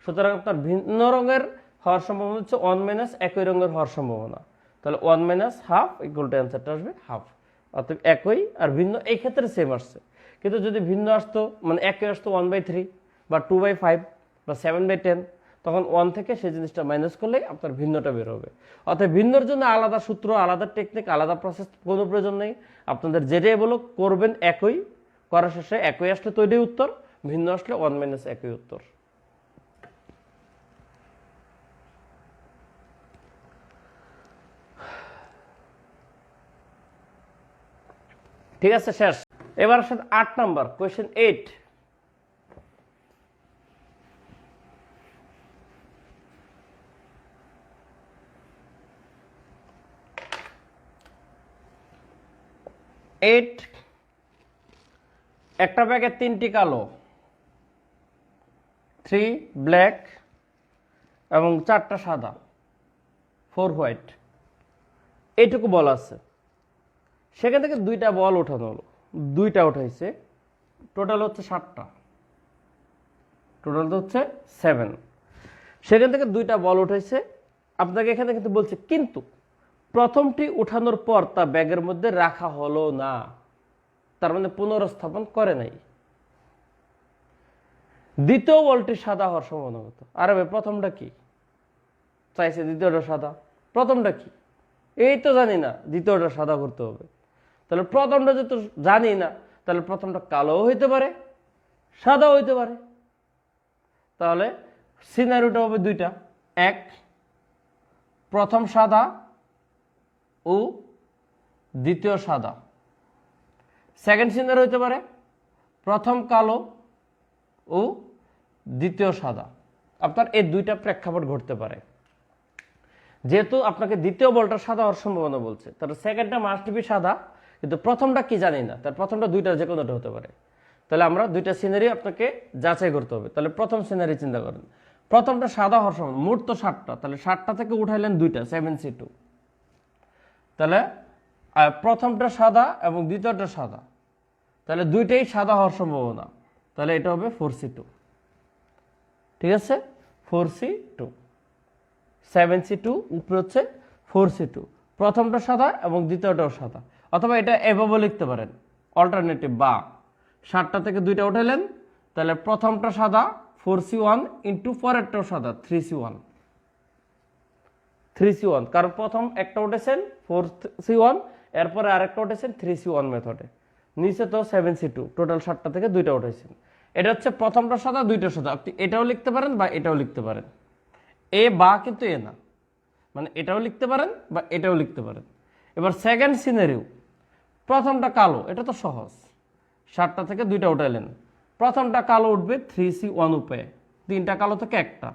সুতরাং আপনার ভিন্ন রঙের হওয়ার সম্ভাবনা হচ্ছে 1 মাইনাস একই রঙের হওয়ার সম্ভাবনা, তাহলে 1 মাইনাস হাফ ইকুয়াল টু অ্যান্সারটা আসবে হাফ। অর্থাৎ একই আর ভিন্ন এই ক্ষেত্রে সেম আসছে, কিন্তু যদি ভিন্ন আসতো, মানে একই আসতো 1/3 বা 2/5 বা 7/10, তখন 1 থেকে সেই জিনিসটা মাইনাস করলেই আপনার ভিন্নটা বের হবে। অর্থাৎ ভিন্নর জন্য আলাদা সূত্র, আলাদা টেকনিক, আলাদা প্রসেস কোনো প্রয়োজন নেই। আপনাদের যেটাই বলো করবেন একই, করার শেষে একই আসলে তো এটাই উত্তর, ভিন্ন আসলে 1 মাইনাস একই উত্তর। ঠিক আছে, শেষ। এবার আসলে 8 নাম্বার কোয়েশ্চেন 8। একটা ব্যাগে 3টি কালো, 3 ব্ল্যাক এবং 4টা সাদা, 4 হোয়াইট, এইটুকু বল আছে। সেখান থেকে দুইটা বল ওঠানো হলো, দুইটা উঠাইছে, টোটাল হচ্ছে 7টা, টোটাল হচ্ছে 7। সেখান থেকে দুইটা বল উঠাইছে, আপনাকে এখানে কিন্তু বলছে কিন্তু প্রথমটি উঠানোর পর তা ব্যাগের মধ্যে রাখা হলো না, তার মানে পুনরস্থাপন করে নাই। দ্বিতীয় বলটি সাদা হওয়ার সম্ভাবনা কত? আরে ভাই প্রথমটা কি চাইছে, দ্বিতীয়টা সাদা, প্রথমটা কি এই তো জানি না, দ্বিতীয়টা সাদা করতে হবে। তাহলে প্রথমটা যেহেতু জানি না, তাহলে প্রথমটা কালো হইতে পারে, সাদা হইতে পারে। তাহলে সিনারিওটা হবে দুইটা, এক প্রথম সাদা ও দ্বিতীয় সাদা। সেকেন্ড সিনারি হইতে পারে প্রথম কালো ও দ্বিতীয় সাদা, আপনার এই দুইটা প্রেক্ষাপট ঘটতে পারে। যেহেতু আপনাকে দ্বিতীয় বলটা সাদা হওয়ার সম্ভাবনা বলছে, তাহলে সেকেন্ডটা মাস্ট বি সাদা, কিন্তু প্রথমটা কি জানি না, তার প্রথমটা দুইটা যে কোনোটা হতে পারে। তাহলে আমরা দুইটা সিনারি আপনাকে যাচাই করতে হবে। তাহলে প্রথম সিনারি চিন্তা করেন, প্রথমটা সাদা হওয়ার সম্ভাবনা, মোট তো 7টা, তাহলে 7টা থেকে উঠাইলেন দুইটা 7C2, তাহলে প্রথমটা সাদা এবং দ্বিতীয়টা সাদা, তাহলে দুইটাই সাদা হওয়ার সম্ভাবনা, তাহলে এটা হবে 4C2। ঠিক আছে, 4C2, 7C2 উপরে হচ্ছে 4C2, প্রথমটা সাদা এবং দ্বিতীয়টাও সাদা। অথবা এটা এভাবে লিখতে পারেন, অল্টারনেটিভ, বা 7টা থেকে দুইটা উঠাইলেন, তাহলে প্রথমটা সাদা 4C1 ইন্টু পরেরটাও সাদা 3C1, 3C1, কারণ প্রথম একটা উঠেছেন 4C1, এরপরে আরেকটা উঠেছেন 3C1 মেথডে, নিচে তো 7C2, টোটাল 7টা থেকে দুইটা উঠেছেন। এটা হচ্ছে প্রথমটা সাদা দুইটা সাদা, আপনি এটাও লিখতে পারেন বা এটাও লিখতে পারেন, এ বা কিন্তু এ না, মানে এটাও লিখতে পারেন বা এটাও লিখতে পারেন। এবার সেকেন্ড সিনারিও, প্রথমটা কালো, এটা তো সহজ, 7টা থেকে দুইটা উঠাইলেন, প্রথমটা কালো উঠবে 3C1 উপায়ে, 3টা কালো থেকে একটা,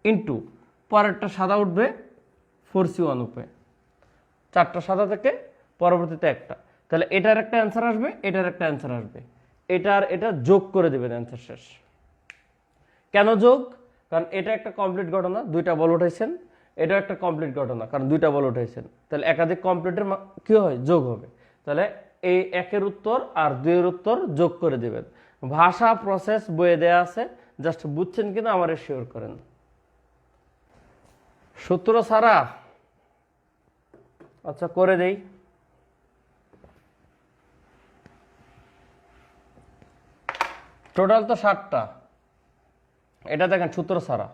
ইন্টু পরেরটা সাদা উঠবে 4C1 উপায়ে, 4টা সাদা থেকে পরবর্তীতে একটা, তাহলে এটার একটা অ্যান্সার আসবে, এটার একটা অ্যান্সার আসবে, এটার এটা যোগ করে দেবেন, অ্যান্সার শেষ। কেন যোগ? কারণ এটা একটা কমপ্লিট ঘটনা, দুইটা বল উঠাইছেন, এটা একটা কমপ্লিট ঘটনা, কারণ দুইটা বল উঠাইছেন, তাহলে একাধিক কমপ্লিটের কি হয়, যোগ হবে। তাহলে এই একের উত্তর আর দুইয়ের উত্তর যোগ করে দিবেন। ভাষা প্রসেস বইয়ে দেয়া আছে, জাস্ট বুঝছেন কিনা আমার শিওর করেন। সূত্র ছাড়া, আচ্ছা করে দেই। টোটাল তো 7টা, এটা দেখেন সূত্র ছাড়া,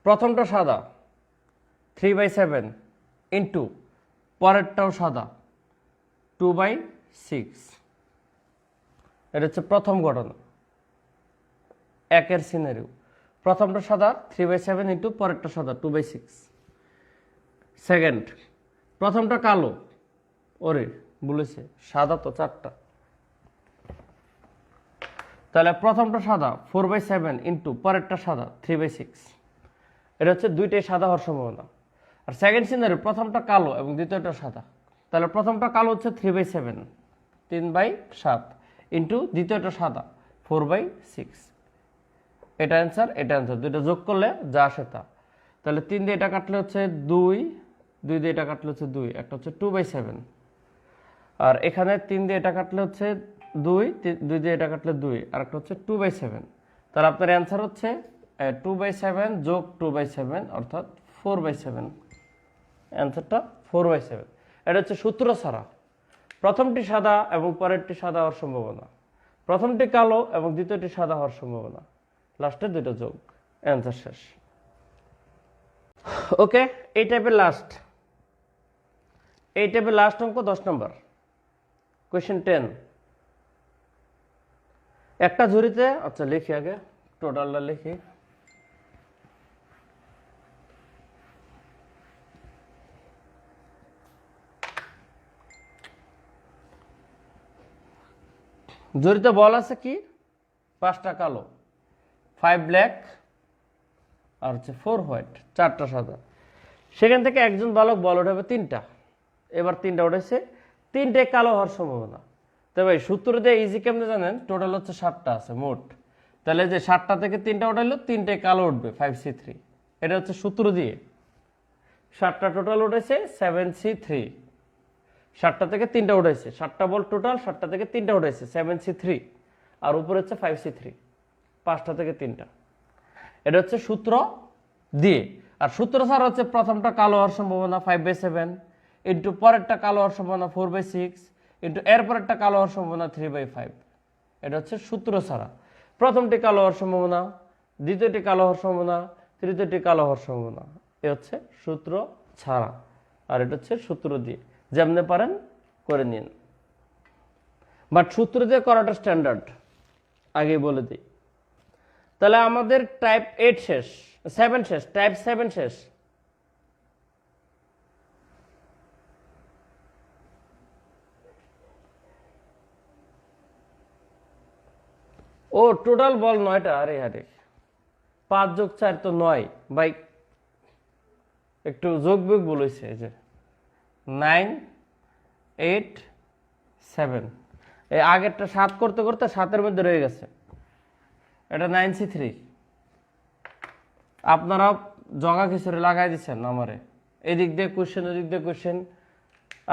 প্রথমটা সাদা 3/7 ইন্টু পরেরটাও সাদা 2/6, এটা হচ্ছে প্রথম ঘটনা, একের সিনারিও, প্রথমটা সাদা 3/7 ইন্টু পরেরটা সাদা 2/6। সেকেন্ড, প্রথমটা কালো, ওরে বলেছে সাদা তো 4টা, তাহলে প্রথমটা সাদা 4/7 ইন্টু পরেরটা সাদা 3/6, এটা হচ্ছে দুইটাই সাদা হওয়ার সম্ভাবনা। আর সেকেন্ড সিনারি, প্রথমটা কালো এবং দ্বিতীয়টা সাদা, তাহলে প্রথমটা কালো হচ্ছে 3/7, 3/7 ইন্টু দ্বিতীয়টা সাদা 4/6, এটা অ্যান্সার, এটা অ্যান্সার, দুইটা যোগ করলে যা আসে তা। তাহলে 3 দিয়ে এটা কাটলে হচ্ছে 2, 2 দিয়ে এটা কাটলে হচ্ছে 2, একটা হচ্ছে 2/7, আর এখানে 3 দিয়ে এটা কাটলে হচ্ছে 2, 2 দিয়ে এটা কাটলে 2, আর একটা হচ্ছে 2/7, তাহলে আপনার অ্যান্সার হচ্ছে 2/7 যোগ 2/7 অর্থাৎ 4/7, অ্যান্সারটা 4/7। এটা হচ্ছে সূত্র ছাড়া, প্রথমটি সাদা এবং পরেরটি সাদা হওয়ার সম্ভাবনা, প্রথমটি কালো এবং দ্বিতীয়টি সাদা হওয়ার সম্ভাবনা, লাস্টে দুটো যোগ, অ্যান্সার শেষ। ওকে, এই টাইপের লাস্ট অঙ্ক 10 নম্বর, কোয়েশ্চেন 10। একটা ঝুড়িতে, আচ্ছা লিখি আগে, টোটালটা লিখি। ঝুড়িতে বল আছে কি 5টা কালো, 5 ব্ল্যাক, আর হচ্ছে 4 হোয়াইট, 4টা সাদা। সেখান থেকে একজন বালক বল উঠাবে 3টা, এবার 3টা উঠেছে, 3টাই কালো হওয়ার সম্ভাবনা। তো ভাই সূত্র দিয়ে ইজি কেমনে জানেন, টোটাল হচ্ছে 7টা আছে মোট, তাহলে যে 7টা থেকে 3টা উঠাইলো, 3টাই কালো উঠবে 5C3, এটা হচ্ছে সূত্র দিয়ে। 7টা টোটাল উঠেছে 7C3, 7টা থেকে 3টা উঠেছে, 7টা বল টোটাল, 7টা থেকে 3টা উঠেছে 7C3, আর উপরে হচ্ছে 5C3, 5টা থেকে 3টা, এটা হচ্ছে সূত্র দিয়ে। আর সূত্র ছাড়া হচ্ছে প্রথমটা কালো হওয়ার সম্ভাবনা 5/7 ইন্টু পরেরটা কালো হওয়ার সম্ভাবনা 4/6 ইন্টু এরপরেরটা কালো হওয়ার সম্ভাবনা 3/5, এটা হচ্ছে সূত্র ছাড়া। প্রথমটি কালো হওয়ার সম্ভাবনা, দ্বিতীয়টি কালো হওয়ার সম্ভাবনা, তৃতীয়টি কালো হওয়ার সম্ভাবনা, এ হচ্ছে সূত্র ছাড়া, আর এটা হচ্ছে সূত্র দিয়ে। যেমনে পারেন করে নিন, বাট সূত্র দিয়ে করাটা স্ট্যান্ডার্ড, আগে বলে দিই। তাহলে আমাদের টাইপ 8 শেষ, 7 শেষ, টাইপ 7 শেষ। ও টোটাল বল 9টা, আরে আরে 5 যোগ 4 তো 9 ভাই, একটু যোগ বিয়োগ বলেছে এই যে 9 8 7, এই আগেরটা 7 করতে করতে 7-এর মধ্যে রয়ে গেছে, এটা 9C3। আপনারা জগা খিচুড়ি লাগাই দিচ্ছেন আমারে, এদিক দিয়ে কোশ্চেন ওদিক দিয়ে কোশ্চেন,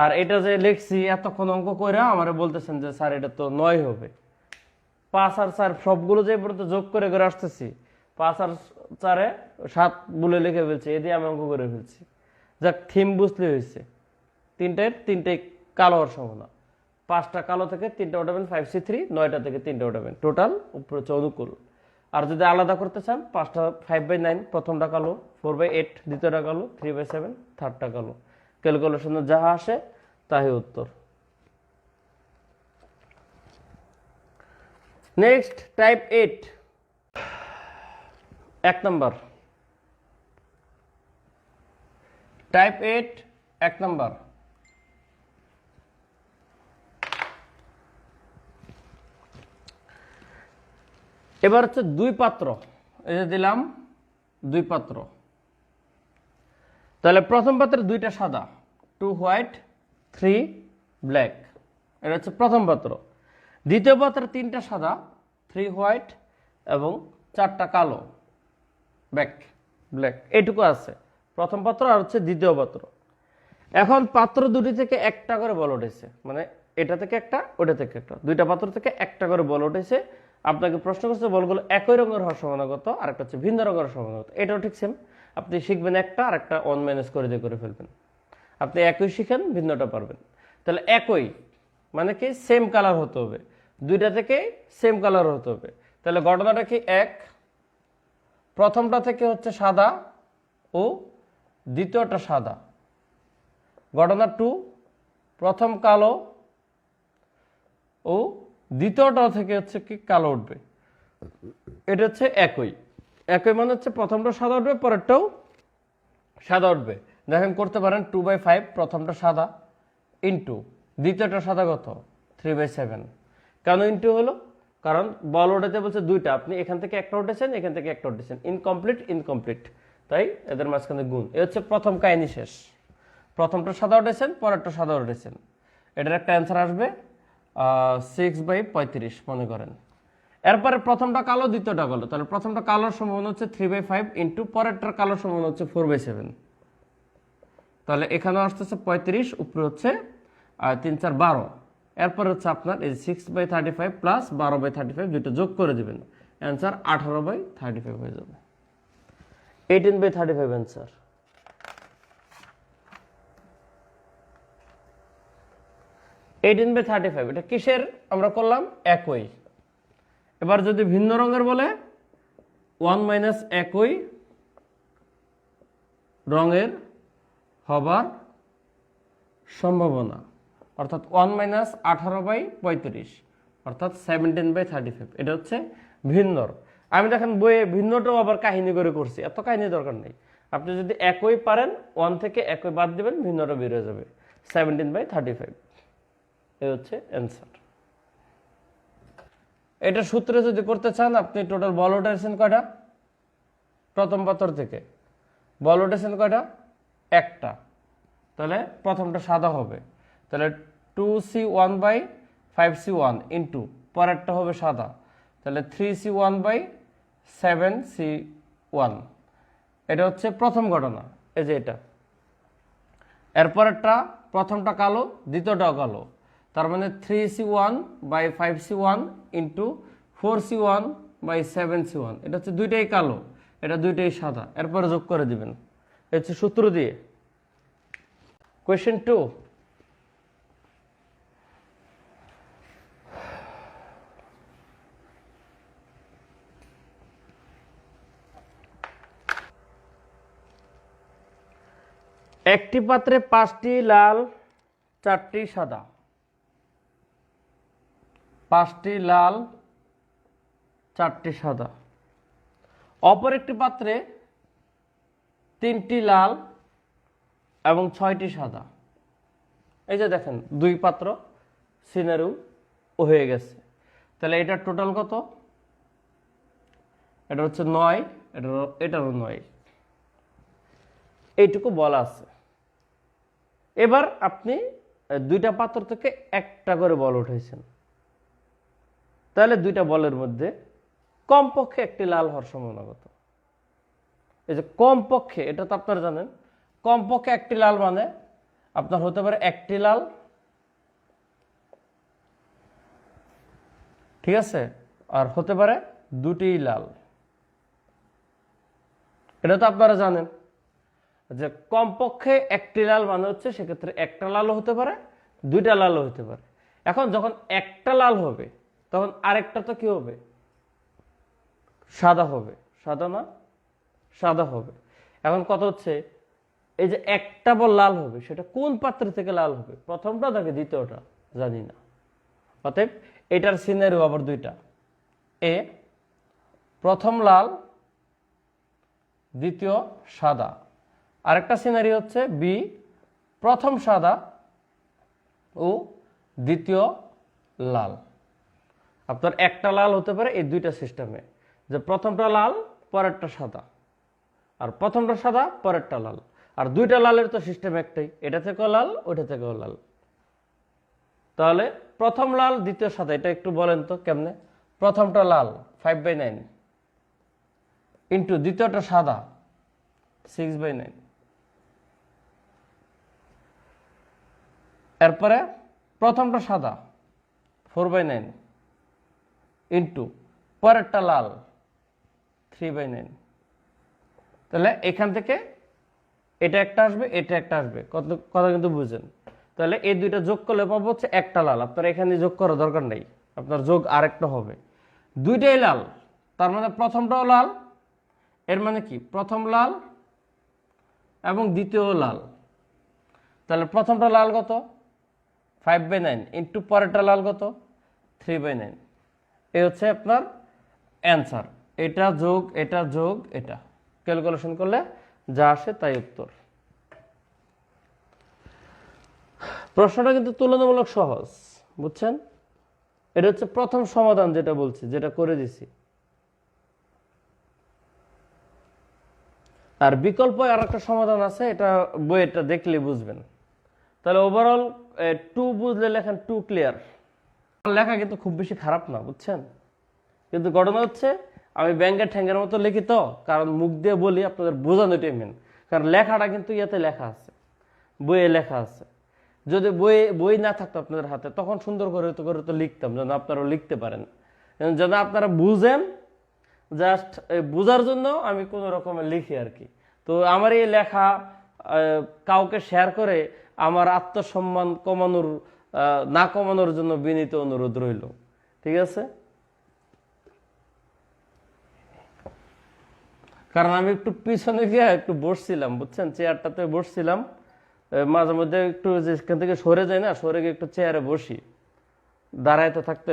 আর এটা যে লিখছি এতক্ষণ অঙ্ক কইরা আমারে বলতেছেন যে স্যার এটা তো 9 হবে। 5 আর 4 সবগুলো যে পর্যন্ত যোগ করে করে আসতেছি, 5 আর 4-এ 7 বলে লিখে ফেলছি, এ দিয়ে আমি অঙ্ক করে ফেলছি। যাক, থিম বুঝলে হয়েছে। তিনটে কালো হওয়ার সম্ভাবনা, 5টা কালো থেকে 3টা উঠাবেন 5C3, 9টা থেকে 3টা উঠাবেন, টোটাল উপরে হচ্ছে অনুকূল। আর যদি আলাদা করতে চান 5টা 5/9 প্রথমটা কালো, 4/8 দ্বিতীয়টা কালো, 3/7 থার্ডটা কালো। ক্যালকুলেশনে যাহা আসে তাই উত্তর। নেক্সট টাইপ 8, 1 নম্বর। টাইপ 8 1 নম্বর। এবার হচ্ছে 2 পাত্র, এই যে দিলাম 2 পাত্র, তাহলে প্রথম পাত্রে 2টা সাদা, 2 হোয়াইট 3 ব্ল্যাক, এটা হচ্ছে প্রথম পাত্র। দ্বিতীয় পাত্রে 3টা সাদা, 3 হোয়াইট এবং 4টা কালো ব্ল্যাক, এইটুকু আছে প্রথম পাত্র আর হচ্ছে দ্বিতীয় পাত্র। এখন পাত্র দুটি থেকে একটা করে বল উঠেছে, মানে এটা থেকে একটা ওটা থেকে একটা, 2টা পাত্র থেকে একটা করে বল উঠেছে। আপনাকে প্রশ্ন করছে বলগুলো একই রঙের হওয়ার সম্ভাবনা কত, আর একটা হচ্ছে ভিন্ন রঙের সম্ভাবনা কত। এটাও ঠিক সেম, আপনি শিখবেন একটা আর একটা অন মাইনাস করে দিয়ে করে ফেলবেন। আপনি একই শিখেন, ভিন্নটা পারবেন। তাহলে একই মানে কি সেম কালার হতে হবে, 2টা থেকে সেম কালার হতে হবে। তাহলে ঘটনাটা কি, এক প্রথমটা থেকে হচ্ছে সাদা ও দ্বিতীয়টা সাদা। ঘটনা 2 প্রথম কালো ও দ্বিতীয়টা থেকে হচ্ছে কি কালো উঠবে। এটা হচ্ছে একই মানে হচ্ছে প্রথমটা সাদা উঠবে, পরেরটাও সাদা উঠবে। দেখেন করতে পারেন 2/5 প্রথমটা সাদা ইন্টু দ্বিতীয়টা সাদা কত 3/7। কেন ইন্টু হলো, কারণ বল ওঠাতে বলছে 2টা, আপনি এখান থেকে একটা উঠেছেন এখান থেকে একটা উঠেছেন, ইনকমপ্লিট, তাই এদের মাঝখানে গুণ। এ হচ্ছে প্রথম কাহিনী শেষ। প্রথমটা সাদা উঠেছেন, পরেরটা সাদা উঠেছেন, এটার একটা অ্যান্সার আসবে 6/35 মনে করেন। এরপরে প্রথমটা কালো দ্বিতীয়টা কালো, তাহলে প্রথমটা কালোর সম্ভাবনা হচ্ছে 3/5 ইন্টু পরেরটার কালোর সম্ভাবনা হচ্ছে 4/7। তাহলে এখানে আসতেছে 35, উপরে হচ্ছে 3 4 12। এরপর হচ্ছে আপনার এই 6/35 প্লাস 12/35 দুটো যোগ করে দিবেন, অ্যান্সার 18/35 হয়ে যাবে। 18/35 অ্যান্সার। এটা কিসের আমরা করলাম, একই। এবার যদি ভিন্ন রঙের বলে 1 - একই রঙের হবার সম্ভাবনা, অর্থাৎ 1 - 18/35 অর্থাৎ 17/35। এটা হচ্ছে ভিন্নর। আমি দেখেন বইয়ে ভিন্নটাও আবার কাহিনী করে করছি, এত কাহিনী দরকার নেই। আপনি যদি একই পারেন 1 থেকে একই বাদ দিবেন, ভিন্নটা বের হয়ে যাবে 17/35। এই হচ্ছে অ্যান্সার। এটা সূত্রে যদি করতে চান, আপনি টোটাল বল উঠাইছেন কয়টা, প্রথম পাত্র থেকে বল উঠেছেন কয়টা, একটা, তাহলে প্রথমটা সাদা হবে, তাহলে 2C1/5C1 ইন্টু পরেরটা হবে সাদা, তাহলে 3C1/7C1। এটা হচ্ছে প্রথম ঘটনা, এই যে এটা। এরপরেরটা প্রথমটা কালো দ্বিতীয়টাও কালো, তার মানে 3C1/5C1 ইন্টু 4C1/7C1। এটা হচ্ছে দুইটাই কালো, এটা দুইটাই সাদা, এরপরে যোগ করে দিবেন, এটা হচ্ছে সূত্র দিয়ে। কোয়েশ্চেন 2, একটি পাত্রে 5টি লাল 4টি সাদা, 5টি লাল 4টি সাদা। অপর একটি পাত্রে 3টি লাল এবং 6টি সাদা। এই যে দেখেন 2 পাত্র সিনারিও হয়ে গেছে। তাহলে এটা টোটাল কত, এটা হচ্ছে 9, এটারও 9, এইটুকু বলা আছে। এবার আপনি দুইটা পাত্র থেকে একটা করে বল উঠাইছেন, তাহলে দুইটা বলের মধ্যে কমপক্ষে একটি লাল হওয়ার সম্ভাবনা কত? এই যে কমপক্ষে, এটা তো আপনারা জানেন, কমপক্ষে একটি লাল মানে আপনার হতে পারে একটি লাল, ঠিক আছে, আর হতে পারে দুটি লাল। এটা তো আপনারা জানেন যে কমপক্ষে একটি লাল মানে হচ্ছে সেক্ষেত্রে একটা লালও হতে পারে, দুইটা লালও হতে পারে। এখন যখন একটা লাল হবে তখন আরেকটা তো কি হবে? সাদা হবে, সাদা না? সাদা হবে। এখন কথা হচ্ছে এই যে একটা বল লাল হবে সেটা কোন পাত্র থেকে লাল হবে? প্রথমটা নাকি দ্বিতীয়টা? জানি না। অতএব এটার সিনারিও আবার দুইটা, এ প্রথম লাল দ্বিতীয় সাদা, আরেকটা সিনারি হচ্ছে বি প্রথম সাদা ও দ্বিতীয় লাল। আপনার একটা লাল হতে পারে এই দুইটা সিস্টেমে, যে প্রথমটা লাল পরেরটা সাদা, আর প্রথমটা সাদা পরেরটা লাল, আর দুইটা লালের তো সিস্টেম একটাই, এটা থেকেও লাল ওইটা থেকেও লাল। তাহলে প্রথম লাল দ্বিতীয় সাদা, এটা একটু বলেন তো কেমনে? প্রথমটা লাল 5/9 ইন্টু দ্বিতীয়টা সাদা 6/9, এরপরে প্রথমটা সাদা 4/9 ইন্টু পরেরটা লাল 3/9। তাহলে এখান থেকে এটা একটা আসবে, এটা একটা আসবে, কথা কিন্তু বুঝেন। তাহলে এই দুইটা যোগ করলে পাবো হচ্ছে একটা লাল। আপনার এখানে যোগ করার দরকার নেই, আপনার যোগ আরেকটা হবে। দুইটাই লাল, তার মানে প্রথমটাও লাল, এর মানে কি প্রথম লাল এবং দ্বিতীয় লাল। তাহলে প্রথমটা লাল কত? 5/9 ইন্টু পরেরটা লাল কত? 3/9। এই হচ্ছে আপনার অ্যান্সার। এটা যোগ এটা যোগ এটা ক্যালকুলেশন করলে যা আসে তাই উত্তর। প্রশ্নটা কিন্তু তুলনামূলক সহজ, বুঝছেন? এটা হচ্ছে প্রথম সমাধান, যেটা বলছি, যেটা করে দিছি। আর বিকল্প আর একটা সমাধান আছে, এটা বইটা দেখলে বুঝবেন। তাহলে ওভারঅল 2 বুঝলে লেখেন 2 ক্লিয়ার। লেখা কিন্তু খুব বেশি খারাপ না, বুঝছেন? কিন্তু ঘটনা হচ্ছে আমি ব্যাঙ্গের ঠ্যাঙ্গের মতো লিখি তো, কারণ মুখ দিয়ে বলি, আপনাদের বোঝানোটাই মেন। কারণ লেখাটা কিন্তু ইয়াতে লেখা আছে, বইয়ে লেখা আছে। যদি বই না থাকতো আপনাদের হাতে, তখন সুন্দর করে তো লিখতাম, যেন আপনারাও লিখতে পারেন, যেন আপনারা বুঝেন। জাস্ট বোঝার জন্য আমি কোনো রকমের লিখি আর কি। তো আমার এই লেখা কাউকে শেয়ার করে আমার আত্মসম্মান না কমানোর জন্য বিনীত অনুরোধ রইল, ঠিক আছে? কারণ আমি একটু পিছনে গিয়ে একটু বসছিলাম, বুঝছেন, চেয়ারটাতে বসছিলাম। মাঝে মধ্যে একটু যেখান থেকে সরে যায় না, সরে গিয়ে একটু চেয়ারে বসি, দাঁড়ায় তো থাকতে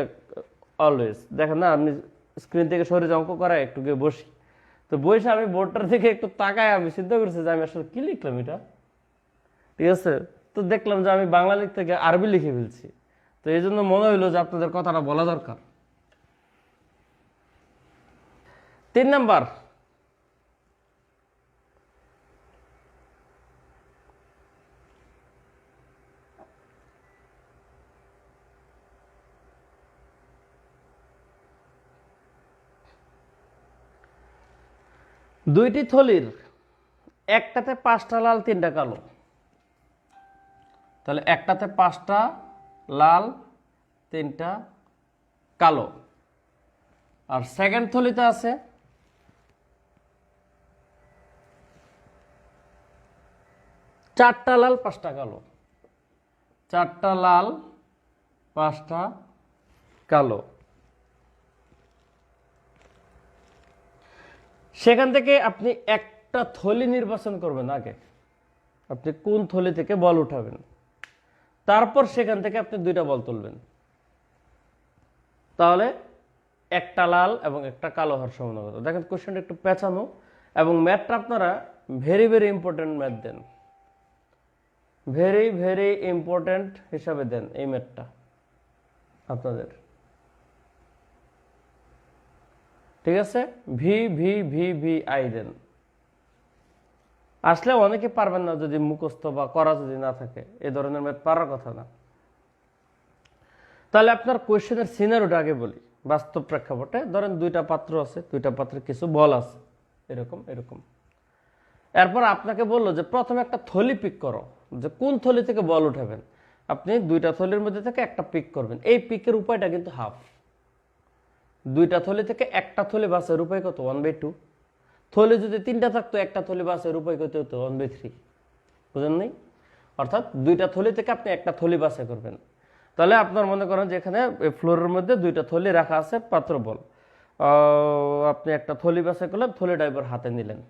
অলওয়েজ দেখেন না, আমি স্ক্রিন থেকে সরে যে অঙ্ক করায় একটু গিয়ে বসি। তো বসে আমি বোর্ডটার থেকে একটু তাকায় আমি চিন্তা করছি যে আমি আসলে কি লিখলাম এটা, ঠিক আছে? তো দেখলাম যে আমি বাংলা লিখতে গিয়ে আরবি লিখে ফেলছি। তো এই জন্য মনে হইলো যে আপনাদের কথাটা বলা দরকার। 3 নাম্বার, দুইটি থলির একটাতে 5টা লাল 3টা কালো। তাহলে একটাতে 5টা লাল 3টা কালো, আর সেকেন্ড থলিতে আছে 4টা লাল 5টা কালো। 4টা লাল 5টা কালো। সেখান থেকে আপনি একটা থলি নির্বাচন করবেন আগে, আপনি কোন থলি থেকে বল উঠাবেন, তারপর সেখান থেকে আপনি 2টা বল তুলবেন। তাহলে একটা লাল এবং একটা কালো হওয়ার সম্ভাবনা কত? দেখেন কোশ্চেনটা একটু পেঁচানো, এবং ম্যাথটা আপনারা ভেরি ভেরি ইম্পর্টেন্ট ম্যাথ দেন, ভেরি ভেরি ইম্পর্টেন্ট হিসাবে দেন এই ম্যাথটা আপনাদের, ঠিক আছে, V V V V I দেন। আসলে অনেকে পারবেন না যদি মুখস্থ বা করা যদি না থাকে, এই ধরনের ম্যাথ পারার কথা না। তাহলে আপনার কোয়েশ্চেনের সিনারিওটা আগে বলি। বাস্তব প্রেক্ষাপটে ধরেন দুইটা পাত্র আছে, দুইটা পাত্রে কিছু বল আছে, এরকম এরকম। এরপর আপনাকে বললো যে প্রথমে একটা থলি পিক করো, যে কোন থলি থেকে বল উঠাবেন। আপনি দুইটা থলির মধ্যে থেকে একটা পিক করবেন। এই পিকের উপায়টা কিন্তু হাফ। দুইটা থলি থেকে একটা থলি বাসের উপায় কত? 1/2। থলি যদি তিনটা থাকতো, একটা থলি বাসের উপায় কত হতো? 1/3। বুঝেন নাই? অর্থাৎ দুইটা থলি থেকে আপনি একটা থলি বাছাই করবেন। তাহলে আপনার মনে করেন যে এখানে ফ্লোরের মধ্যে দুইটা থলি রাখা আছে, পাত্র বল। আপনি একটা থলি বাছাই করলেন, থলিটা এবার হাতে নিলেন,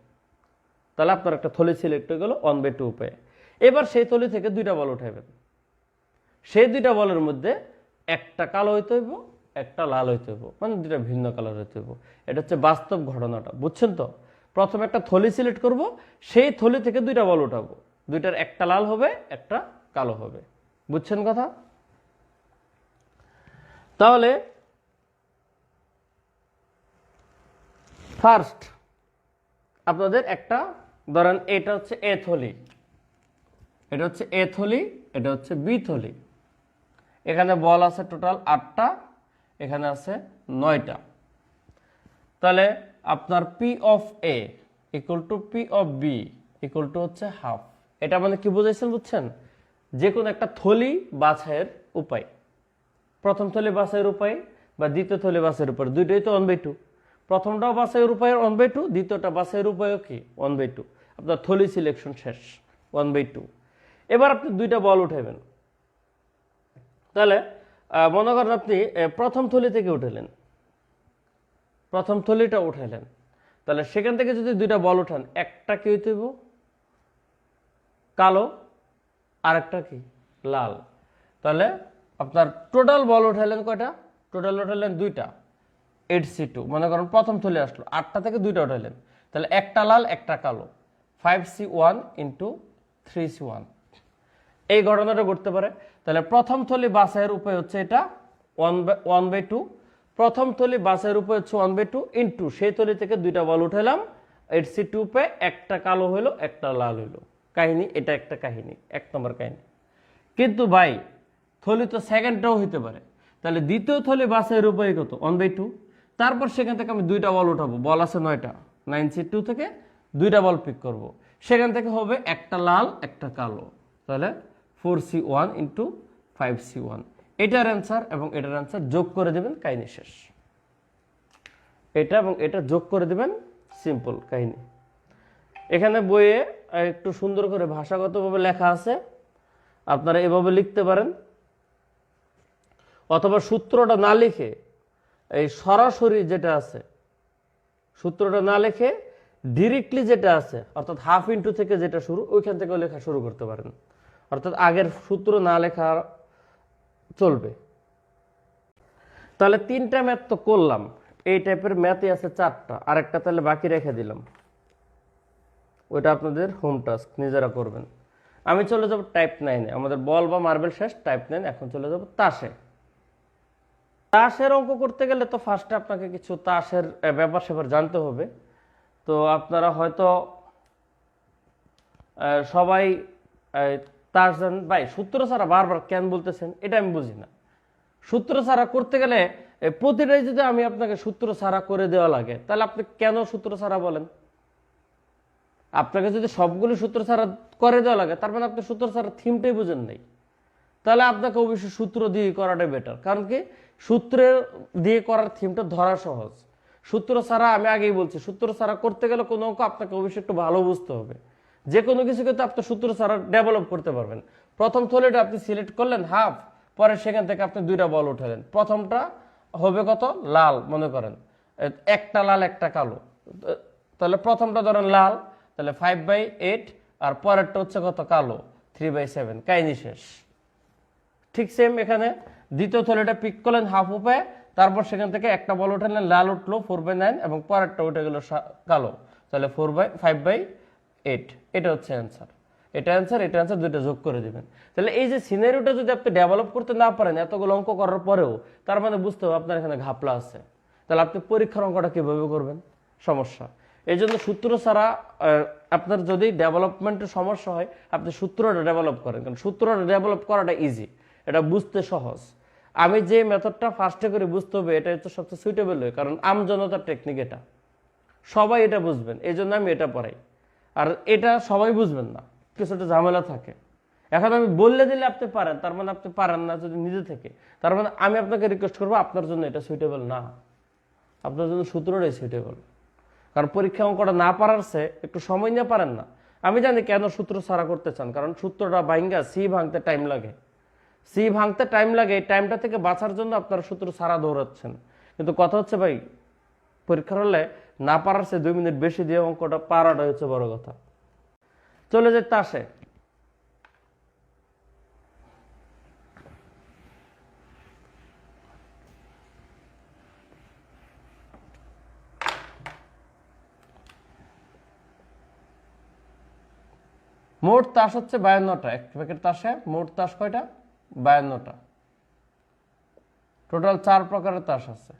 তাহলে আপনার একটা থলি সিলেক্ট হয়ে গেল 1/2 উপায়ে। এবার সেই থলি থেকে দুইটা বল উঠাবেন। সেই দুইটা বলের মধ্যে একটা কালো হইতে হইব, একটা লাল হইতে হইব, মানে দুইটা ভিন্ন কালার হইতে হইব। এটা হচ্ছে বাস্তব ঘটনাটা, বুঝছেন তো? প্রথমে একটা থলি সিলেক্ট করব, সেই থলি থেকে দুইটা বল উঠাবো, দুইটার একটা লাল হবে, একটা কালো হবে। বুঝছেন কথা? তাহলে ফার্স্ট আপনাদের একটা ধরেন, এটা হচ্ছে এ থলি, এটা হচ্ছে এ থলি, এটা হচ্ছে বি থলি। এখানে বল আছে টোটাল 8টা, এখানে আছে 9টা। তাহলে আপনার P of A equal to P of B equal to হচ্ছে হাফ। এটা মানে কি বুঝাইছেন? বুঝছেন? যে কোনো একটা থলি বাছাইয়ের উপায়, প্রথম থলি বাছাইয়ের উপায় বা দ্বিতীয় থলি বাছাইয়ের উপায়, দুইটাই তো 1/2। প্রথমটাও বাছাইয়ের উপায় 1/2, দ্বিতীয়টা বাছাইয়ের উপায়ও কি 1/2। আপনার থলি সিলেকশন শেষ, 1/2। এবার আপনি দুইটা বল উঠাবেন। তাহলে মনে করেন আপনি প্রথম থলি থেকে উঠালেন, প্রথম থলিটা উঠাইলেন, তাহলে সেখান থেকে যদি দুইটা বল উঠান, একটা কি হইতে হইব? কালো, আর একটা কি? লাল। তাহলে আপনার টোটাল বল উঠাইলেন কয়টা? টোটাল উঠাইলেন দুইটা, 8C2। মনে করেন প্রথম থলি আসলো, 8টা থেকে দুইটা উঠাইলেন, তাহলে একটা লাল একটা কালো, 5C1 ইন্টু 3C1। এই ঘটনাটা ঘটতে পারে। তাহলে প্রথম থলি বাছাইয়ের উপায় হচ্ছে এটা 1/2। প্রথম থলি বাছাইয়ের উপায় হচ্ছে 1/2 ইন্টু সেই থলি থেকে দুইটা বল উঠাইলাম, 8C2 পে একটা কালো হইলো, একটা লাল হইলো। কাহিনী এটা, একটা কাহিনী, 1 নম্বর কাহিনী। কিন্তু ভাই থলি তো সেকেন্ডটাও হইতে পারে, তাহলে দ্বিতীয় থলি বাছাইয়ের উপায় কত? 1/2। তারপর সেখান থেকে আমি দুইটা বল উঠাবো, বল আছে 9টা, 9C2 থেকে দুইটা বল পিক করব, সেখান থেকে হবে একটা লাল একটা কালো, তাহলে 4C1 ইন্টু 5C1। এটার অ্যান্সার এবং এটার অ্যান্সার যোগ করে দেবেন, কাহিনী শেষ। এটা এবং এটা যোগ করে দেবেন, সিম্পল কাহিনী। এখানে বইয়ে একটু সুন্দর করে ভাষাগতভাবে লেখা আছে, আপনারা এভাবে লিখতে পারেন, অথবা সূত্রটা না লিখে এই সরাসরি যেটা আছে, সূত্রটা না লিখে ডিরেক্টলি যেটা আছে, অর্থাৎ হাফ ইন্টু থেকে যেটা শুরু, ওইখান থেকে লেখা শুরু করতে পারেন। অর্থাৎ আগের সূত্র না লেখা চলবে। তাহলে 3টা ম্যাথ তো করলাম, এই টাইপের ম্যাথই আছে 4টা, আরেকটা তাহলে বাকি রেখে দিলাম, ওইটা আপনাদের হোম টাস্ক, নিজেরা করবেন। আমি চলে যাব টাইপ 9-এ। আমাদের বল বা মার্বেল শেষ, টাইপ 9। এখন চলে যাব তাসে। তাসের অঙ্ক করতে গেলে তো ফার্স্টে আপনাকে কিছু তাসের ব্যাপার স্যাপার জানতে হবে। তো আপনারা হয়তো সবাই তাস জানেন। ভাই সূত্র ছাড়া বারবার কেন বলতেছেন, এটা আমি বুঝি না। সূত্র ছাড়া করতে গেলে প্রতিটাই যদি আমি আপনাকে সূত্র ছাড়া করে দেওয়া লাগে, তাহলে আপনি কেন সূত্র ছাড়া বলেন? আপনাকে যদি সবগুলো সূত্র ছাড়া করে দেওয়া লাগে, তার মানে আপনি সূত্র ছাড়া থিমটাই বুঝেন নাই। তাহলে আপনাকে অবশ্যই সূত্র দিয়ে করাটাই বেটার। কারণ কি, সূত্রের দিয়ে করার থিমটা ধরা সহজ। সূত্র ছাড়া, আমি আগেই বলছি, সূত্র ছাড়া করতে গেলে কোনো অঙ্ক আপনাকে অবশ্যই একটু ভালো বুঝতে হবে। যে কোনো কিছু কিন্তু আপনি সূত্র ছাড়া ডেভেলপ করতে পারবেন। প্রথম থলিটা আপনি সিলেক্ট করলেন হাফ, পরে সেখান থেকে আপনি দুইটা বল উঠালেন, প্রথমটা হবে কত? লাল, মনে করেন একটা লাল একটা কালো, তাহলে প্রথমটা ধরেন লাল, তাহলে 5/8, আর পরেরটা হচ্ছে কত? কালো, 3/7। কাহিনী শেষ। ঠিক সেম এখানে দ্বিতীয় থলিটা পিক করলেন হাফ উপায়, তারপর সেখান থেকে একটা বল উঠালেন, লাল উঠলো 4/9, এবং পরেরটা উঠে গেল কালো, তাহলে 5/8। এটা হচ্ছে অ্যান্সার। এটা অ্যান্সার, এটা অ্যান্সার, দুইটা যোগ করে দিবেন। তাহলে এই যে সিনারিওটা যদি আপনি ডেভেলপ করতে না পারেন এতগুলো অঙ্ক করার পরেও, তার মানে বুঝতে হবে আপনার এখানে ঘাপলা আছে। তাহলে আপনি পরীক্ষার অঙ্কটা কিভাবে করবেন? সমস্যা। এই জন্য সূত্র ছাড়া আপনার যদি ডেভেলপমেন্টের সমস্যা হয়, আপনি সূত্রটা ডেভেলপ করেন, কারণ সূত্রটা ডেভেলপ করাটা ইজি, এটা বুঝতে সহজ। আমি যে মেথডটা ফার্স্টে করে বুঝতে হবে, এটা হচ্ছে সবচেয়ে সুইটেবল হয়, কারণ আমজনতার টেকনিক এটা, সবাই এটা বুঝবেন, এই জন্য আমি এটা পড়াই। আর এটা সবাই বুঝবেন না, কিছুটা ঝামেলা থাকে। এখন আমি বললে দিলে আপনি পারেন, তার মানে আপনি পারেন না যদি নিজে থেকে, তার মানে আমি আপনাকে রিকোয়েস্ট করবো আপনার জন্য এটা সুইটেবল না, আপনার জন্য সূত্রটাই সুইটেবল। কারণ পরীক্ষা অঙ্কটা না পারার সে একটু সময় নিয়ে পারেন না। আমি জানি কেন সূত্র ছাড়া করতে চান, কারণ সূত্রটা ভাঙ্গা সি ভাঙতে টাইম লাগে, সি ভাঙতে টাইম লাগে, এই টাইমটা থেকে বাঁচার জন্য আপনারা সূত্র ছাড়া দৌড়াচ্ছেন। কিন্তু কথা হচ্ছে ভাই, পরীক্ষার হলে না পারার সে 2 মিনিট বেশি দিয়ে অঙ্কটা পারাটা হচ্ছে বড় কথা। চলে যেতে আসে মোট তাস হচ্ছে 52টা, এক প্যাকেট তাসে মোট তাস কয়টা? 52টা। টোটাল 4 প্রকারের তাস আছে,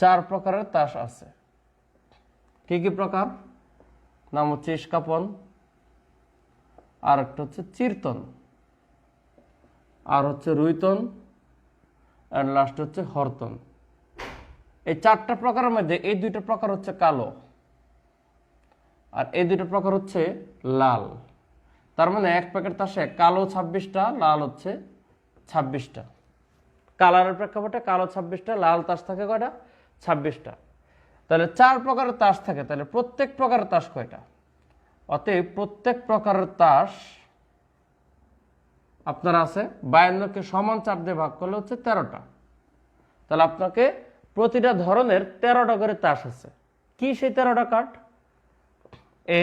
4 প্রকারের তাস আছে। কি কি প্রকার? নাম হচ্ছে ইস্কাপন, আর একটা হচ্ছে চিরতন, আর হচ্ছে রুইতন, আর লাস্ট হচ্ছে হরতন। এই 4টা প্রকারের মধ্যে এই 2টা প্রকার হচ্ছে কালো, আর এই 2টা প্রকার হচ্ছে লাল। তার মানে এক প্যাকেট তাসে কালো 26টা, লাল হচ্ছে 26টা। কালারের প্রেক্ষাপটে কালো 26টা, লাল তাস থাকে কয়টা? 26টা। তাহলে 4 প্রকারের তাস থাকে, তাহলে প্রত্যেক প্রকারের তাস কয়টা? অতএব প্রত্যেক প্রকারের তাস আপনার আছে 52কে সমান 4 দিয়ে ভাগ করলে হচ্ছে 13টা। তাহলে আপনাকে প্রতিটা ধরনের 13টা করে তাস আছে। কি সেই 13টা কার্ড? এ,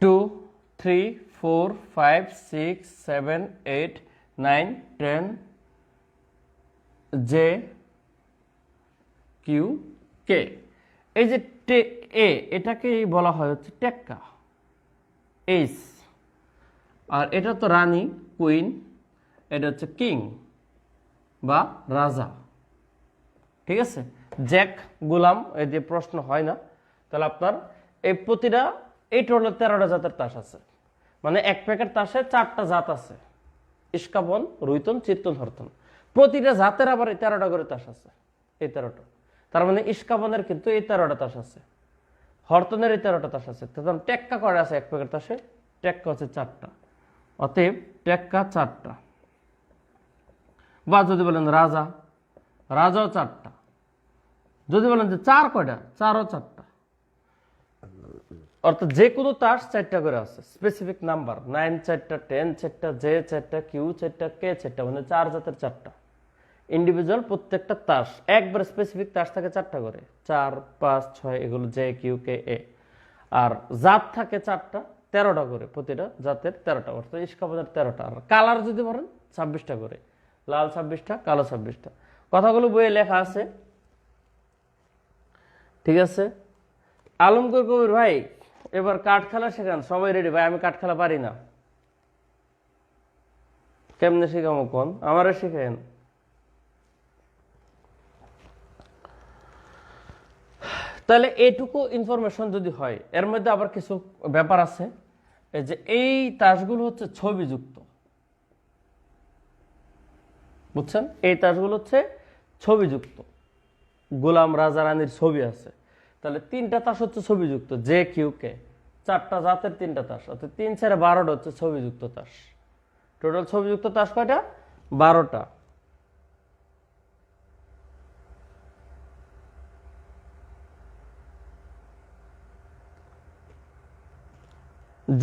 2, 3, 4, 5, 6, 7, 8, 9, 10, জে, কিউ, কে। এই যে এ, এটাকে বলা হয় হচ্ছে টেক্কা, এইস। আর এটা তো রানী, কুইন, এটা হচ্ছে কিং বা রাজা। ঠিক আছে, জ্যাক, গোলাম, এই যে প্রশ্ন হয় না। তাহলে আপনার এই প্রতিটা এই টোটাল 13টা জাতের তাস আছে। মানে এক প্যাকেট তাসে 4টা জাত আছে, ইস্কাপন, রুইতন, চিরতন, হরতন। প্রতিটা জাতের আবার এই 13টা করে তাস আছে, এই 13টা। তার মানে ইস্কাপনের কিন্তু এই 13টা তাস আছে, হরতনের এই 13টা তাস আছে। তখন টেক্কা করে আছে এক প্যাকেট তাসে, টেক্কা হচ্ছে 4টা। অতএব টেক্কা 4টা। বা যদি বলেন রাজা, রাজাও 4টা। যদি বলেন যে 4 কয়টা, 4ও 4টা। অর্থাৎ যে কোনো তাস 4টা করে আছে, স্পেসিফিক নাম্বার 9 4টা, 10 4টা, জে 4টা, কিউ 4টা, কে 4টা, মানে 4 জাতের 4টা। ইন্ডিভিজুয়াল প্রত্যেকটা তাস একবার স্পেসিফিক তাস থাকে 4টা করে, 4, 5, 6, এগুলো জে, কিউ, কে, এ। আর জাত থাকে 4টা, 13টা করে, প্রতিটা জাতের 13টা, অর্থাৎ ইস্কাপনের 13টা। আর কালার যদি বলেন 26টা করে, লাল 26টা, কালো 26টা। কথাগুলো বইয়ে লেখা আছে, ঠিক আছে। আলমগীর কবির ভাই, এবার কাঠ খেলা শেখান। সবাই রেডি? ভাই আমি কাঠ খেলা পারি না, কেমনে শেখামো কোন? আমারে শেখেন। তাহলে এইটুকু ইনফরমেশন যদি হয়, এর মধ্যে আবার কিছু ব্যাপার আছে, যে এই তাসগুলো হচ্ছে ছবিযুক্ত, বুঝছেন? এই তাসগুলো হচ্ছে ছবিযুক্ত, গোলাম, রাজা, রানীর ছবি আছে। তাহলে 3টা তাস হচ্ছে ছবিযুক্ত, জে, কিউ, কে। 4টা জাতের 3টা তাস, অর্থাৎ 3 4 12টা হচ্ছে ছবিযুক্ত তাস। টোটাল ছবিযুক্ত তাস কয়টা? 12টা।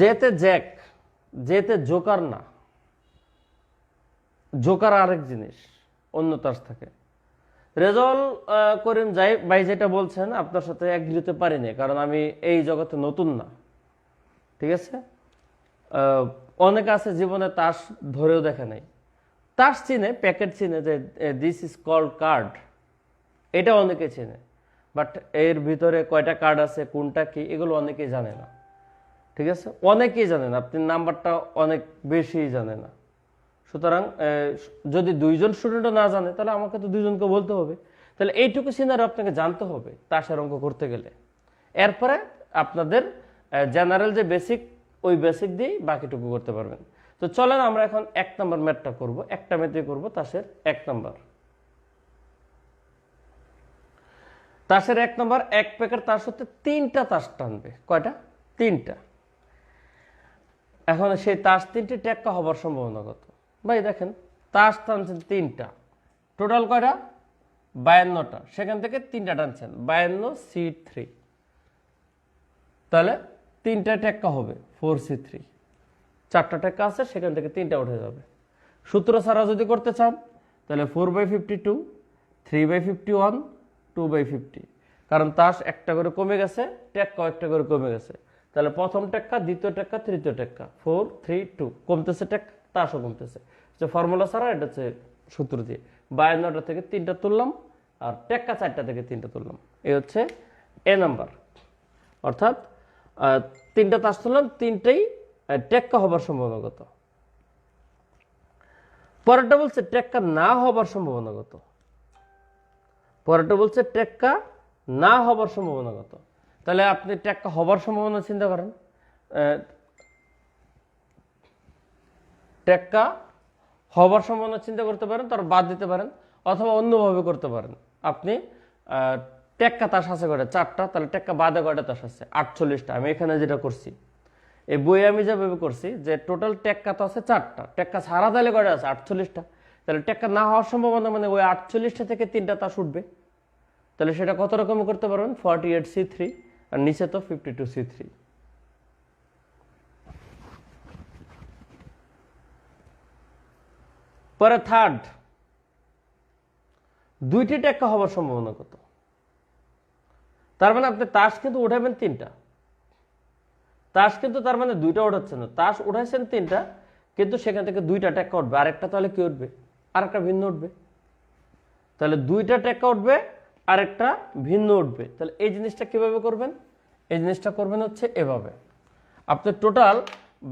যেতে জ্যাক, যেতে জোকার না, জোকার আরেক জিনিস, অন্য তাস থাকে। রেজল করিম যাই ভাই যেটা বলছেন আপনার সাথে এগ্রি হতে পারিনি, কারণ আমি এই জগতে নতুন না, ঠিক আছে। অনেক আছে জীবনে তাস ধরেও দেখে নাই, তাস চিনে, প্যাকেট চিনে যে দিস ইজ কল্ড কার্ড, এটা অনেকে চিনে। বাট এর ভিতরে কয়টা কার্ড আছে, কোনটা কি, এগুলো অনেকেই জানে না। ঠিক আছে, অনেকেই জানে না, আপনি নাম্বারটা অনেক বেশি জানে না। সুতরাং যদি দুইজন স্টুডেন্টও না জানে তাহলে আমাকে তো দুইজনকে বলতে হবে। তাহলে এইটুকু সিনারি আপনাকে জানতে হবে তাসের অঙ্ক করতে গেলে। এরপরে আপনাদের জেনারেল যে বেসিক, ওই বেসিক দিয়েই বাকিটুকু করতে পারবেন। তো চলেন আমরা এখন 1 নম্বর ম্যাথটা করব। একটা ম্যাথে করব তাসের 1 নম্বর। তাসের 1 নম্বর, 1 প্যাকেট তাস হতে 3টা তাস টানবে। কয়টা? 3টা। এখন সেই তাস 3টি টেক্কা হবার সম্ভাবনা কত? ভাই দেখেন, তাস টানছেন 3টা, টোটাল কয়টা? 52টা। সেখান থেকে 3টা টানছেন, 52 C3, তাহলে 3টা টেক্কা হবে 4C3। 4টা টেক্কা আছে, সেখান থেকে 3টা উঠে যাবে। সূত্র ছাড়া যদি করতে চান তাহলে 4/52, 3/51, 2/50, কারণ তাস একটা করে কমে গেছে, টেক্কাও একটা করে কমে গেছে। তাহলে প্রথম টেক্কা, দ্বিতীয় টেক্কা, তৃতীয় টেক্কা, 4, 3, 2, কমতেছে টেক্কা, তাসও কমতেছে। ফর্মুলা ছাড়া এটা হচ্ছে সূত্র দিয়ে 52টা থেকে 3টা তুললাম, আর টেক্কা 4টা থেকে 3টা তুললাম। এই হচ্ছে এ নাম্বার। অর্থাৎ 3টা তাস তুললাম, 3টাই টেক্কা হবার সম্ভাবনা কত? পরেরটা বলছে টেক্কা না হবার সম্ভাবনা কত? পরেরটা বলছে টেক্কা না হবার সম্ভাবনা কত? তাহলে আপনি টেক্কা হবার সম্ভাবনা চিন্তা করেন। টেক্কা হবার সম্ভাবনা চিন্তা করতে পারেন, তার বাদ দিতে পারেন, অথবা অন্যভাবে করতে পারেন। আপনি টেক্কা তাস আছে কয়টা? 4টা, তাহলে টেক্কা বাদে কয়টা তাস আছে? 48টা। আমি এখানে যেটা করছি, এই বইয়ে আমি যেভাবে করছি যে টোটাল টেক্কা তো আছে 4টা, টেক্কা ছাড়া তাহলে কয়টা আছে? 48টা। তাহলে টেক্কা না হওয়ার সম্ভাবনা মানে ওই 48টা থেকে 3টা তাস উঠবে। তাহলে সেটা কত রকম করতে পারবেন? 48C3, আর নিচে তো 52C3। পরে থার্ড, 2টি টেক্কা হবার সম্ভাবনা কত? তার মানে আপনি তাস কিন্তু উঠাবেন 3টা, তাস কিন্তু তার মানে 2টা উঠাচ্ছেন না, তাস উঠাইছেন 3টা, কিন্তু সেখান থেকে 2টা টেক্কা উঠবে, আরেকটা তাহলে কি উঠবে? আরেকটা ভিন্ন উঠবে। তাহলে 2টা টেক্কা উঠবে, আরেকটা ভিন্ন উঠবে। তাহলে এই জিনিসটা কিভাবে করবেন? এই জিনিসটা করবেন হচ্ছে এভাবে। আপনি টোটাল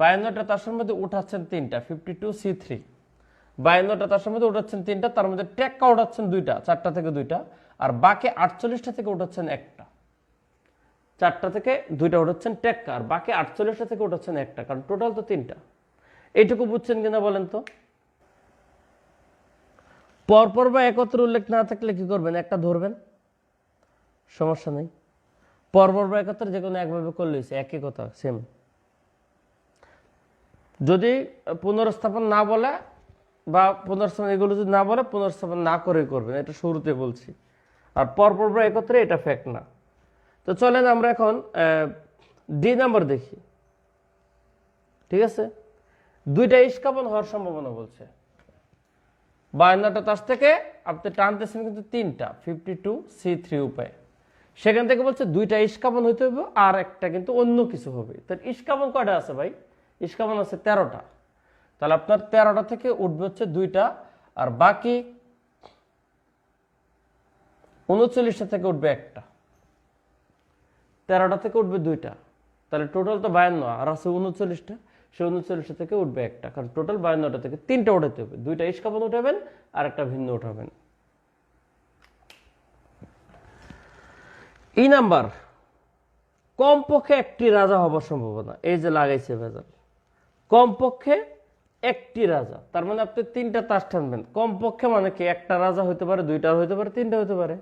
52টা তাসের মধ্যে উঠাচ্ছেন 3টা, 52C3। 52টা তাসের মধ্যে উঠাচ্ছেন 3টা, তার মধ্যে টেক্কা উঠাচ্ছেন 2টা, 4টা থেকে 2টা, আর বাকি 48টা থেকে উঠাচ্ছেন একটা। 4টা থেকে 2টা উঠাচ্ছেন টেক্কা, আর বাকি 48টা থেকে উঠাচ্ছেন একটা, কারণ টোটাল তো 3টা। এইটুকু বুঝছেন কিনা বলেন তো? পরপর বা একত্রে উল্লেখ না থাকলে কি করবেন? একটা ধরবেন, সমস্যা নেই। পরপর বা একত্রে যে কোনো একভাবে করলে একই কথা, সেম। যদি পুনরস্থাপন না বলে বা পুনর্স্থাপন এগুলো যদি না বলে, পুনর্স্থাপন না করে করবেন, এটা শুরুতে বলছি। আর পরপর বা একত্রে এটা ফ্যাক্ট না। তো চলেন আমরা এখন ডি নাম্বার দেখি। ঠিক আছে, 2টা ইস্কাপন হওয়ার সম্ভাবনা বলছে। 52টা তাস থেকে আপনি টানতেছেন কিন্তু 3টা, 52C3 উপায়। সেখান থেকে বলছে 2টা ইস্কাপন হইতে হবে, আর একটা কিন্তু অন্য কিছু হবে। তাহলে ইস্কাপন কয়টা আছে ভাই? ইস্কাপন আছে 13টা। তাহলে আপনার 13টা থেকে উঠবে হচ্ছে 2টা, আর বাকি 39টা থেকে উঠবে একটা। 13টা থেকে উঠবে 2টা, তাহলে টোটাল তো 52, আর আছে 39টা, সেই 39টা থেকে উঠবে একটা, কারণ টোটাল 52টা থেকে 3টা উঠাতে হবে। 2টা ইস্কাপন উঠাবেন, আর একটা ভিন্ন উঠাবেন। এই নাম্বার, কমপক্ষে একটি রাজা হবার সম্ভাবনা। এই যে লাগাইছে ভেজাল, কমপক্ষে একটি রাজা, তার মানে আপনি 3টা তাস টানবেন। কমপক্ষে মানে কি? একটা রাজা হইতে পারে, 2টা হইতে পারে, 3টা হইতে পারে।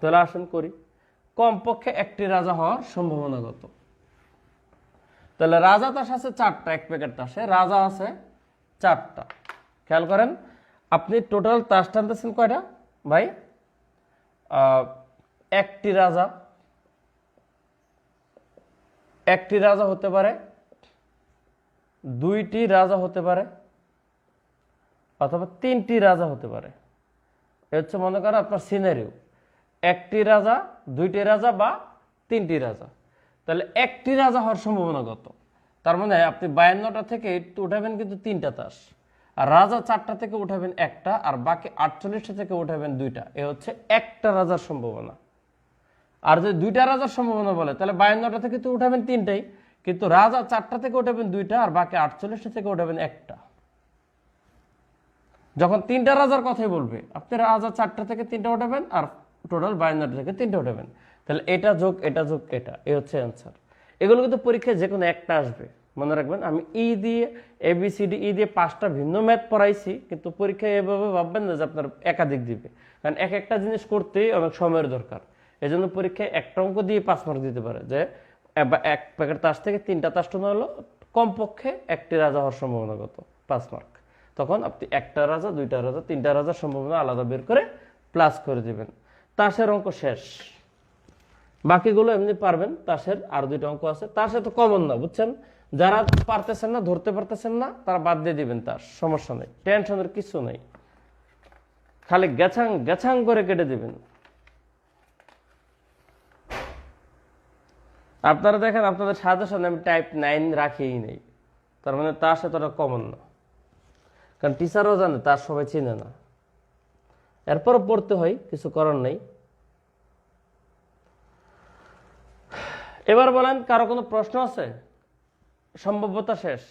তাহলে আসেন করি, কমপক্ষে একটি রাজা হওয়ার সম্ভাবনা কত? তাহলে রাজা তাস আছে 4টা, 1 প্যাকেট তাসে রাজা আছে 4টা। খেয়াল করেন, আপনি টোটাল তাস টানতেছেন কয়টা ভাই? একটি রাজা। একটি রাজা হতে পারে, 2টি রাজা হতে পারে, অথবা 3টি রাজা হতে পারে। এ হচ্ছে মনে করেন আপনার সিনারিও, একটি রাজা, 2টি রাজা, বা 3টি রাজা। তাহলে একটি রাজা হওয়ার সম্ভাবনা কত? তার মানে আপনি 52টা থেকে উঠাবেন কিন্তু 3টা তাস, আর রাজা 4টা থেকে উঠাবেন একটা, আর বাকি 48টা থেকে উঠাবেন 2টা। এ হচ্ছে একটা রাজার সম্ভাবনা। আর যদি দুইটা রাজার সম্ভাবনা বলে তাহলে 52টা থেকে তো উঠাবেন তিনটাই, কিন্তু রাজা 4টা থেকে উঠাবেন দুইটা, আর বাকি 48টা থেকে উঠাবেন একটা। যখন তিনটা রাজার কথাই বলবে আপনি রাজা 4টা থেকে 3টা উঠাবেন, আর টোটাল 52টা থেকে 3টা উঠাবেন। তাহলে এটা যোগ এটা যোগ এটা, এই হচ্ছে অ্যান্সার। এগুলো কিন্তু পরীক্ষায় যে কোনো একটা আসবে, মনে রাখবেন। আমি ই দিয়ে ABCD ই দিয়ে 5টা ভিন্ন ম্যাথ পড়াইছি, কিন্তু পরীক্ষায় এভাবে ভাববেন না যে আপনার একাধিক দিবে, কারণ এক একটা জিনিস করতেই অনেক সময়ের দরকার। এই জন্য পরীক্ষায় একটা অঙ্ক দিয়ে 5 মার্ক দিতে পারে, যে এক প্যাকেট তাস থেকে 3টা তাস না হলো কমপক্ষে একটি রাজা হওয়ার সম্ভাবনা কত, 5 মার্ক। তখন আপনি একটা রাজা, দুইটা রাজা, 3টা রাজার সম্ভাবনা আলাদা বের করে প্লাস করে দিবেন। তাসের অঙ্ক শেষ, বাকিগুলো এমনি পারবেন। তাসের আর 2টা অঙ্ক আছে, তাসে তো কমন না, বুঝছেন। যারা পারতেছেন না, ধরতে পারতেছেন না, তারা বাদ দিয়ে দিবেন, তাস সমস্যা নেই, টেনশনের কিছু নেই, খালি গেছাং গেছাং করে কেটে দিবেন। আপনারা দেখেন আপনাদের সাজেশনে আমি টাইপ 9 রাখিই নেই, তার মানে তাস এতটা কমন না, কারণ টিচারও জানে তার সবাই চিনে না, এরপরও পড়তে হয়, কিছু করার নেই। এবার বলেন, কারো কোনো প্রশ্ন আছে? সম্ভাব্যতা শেষ।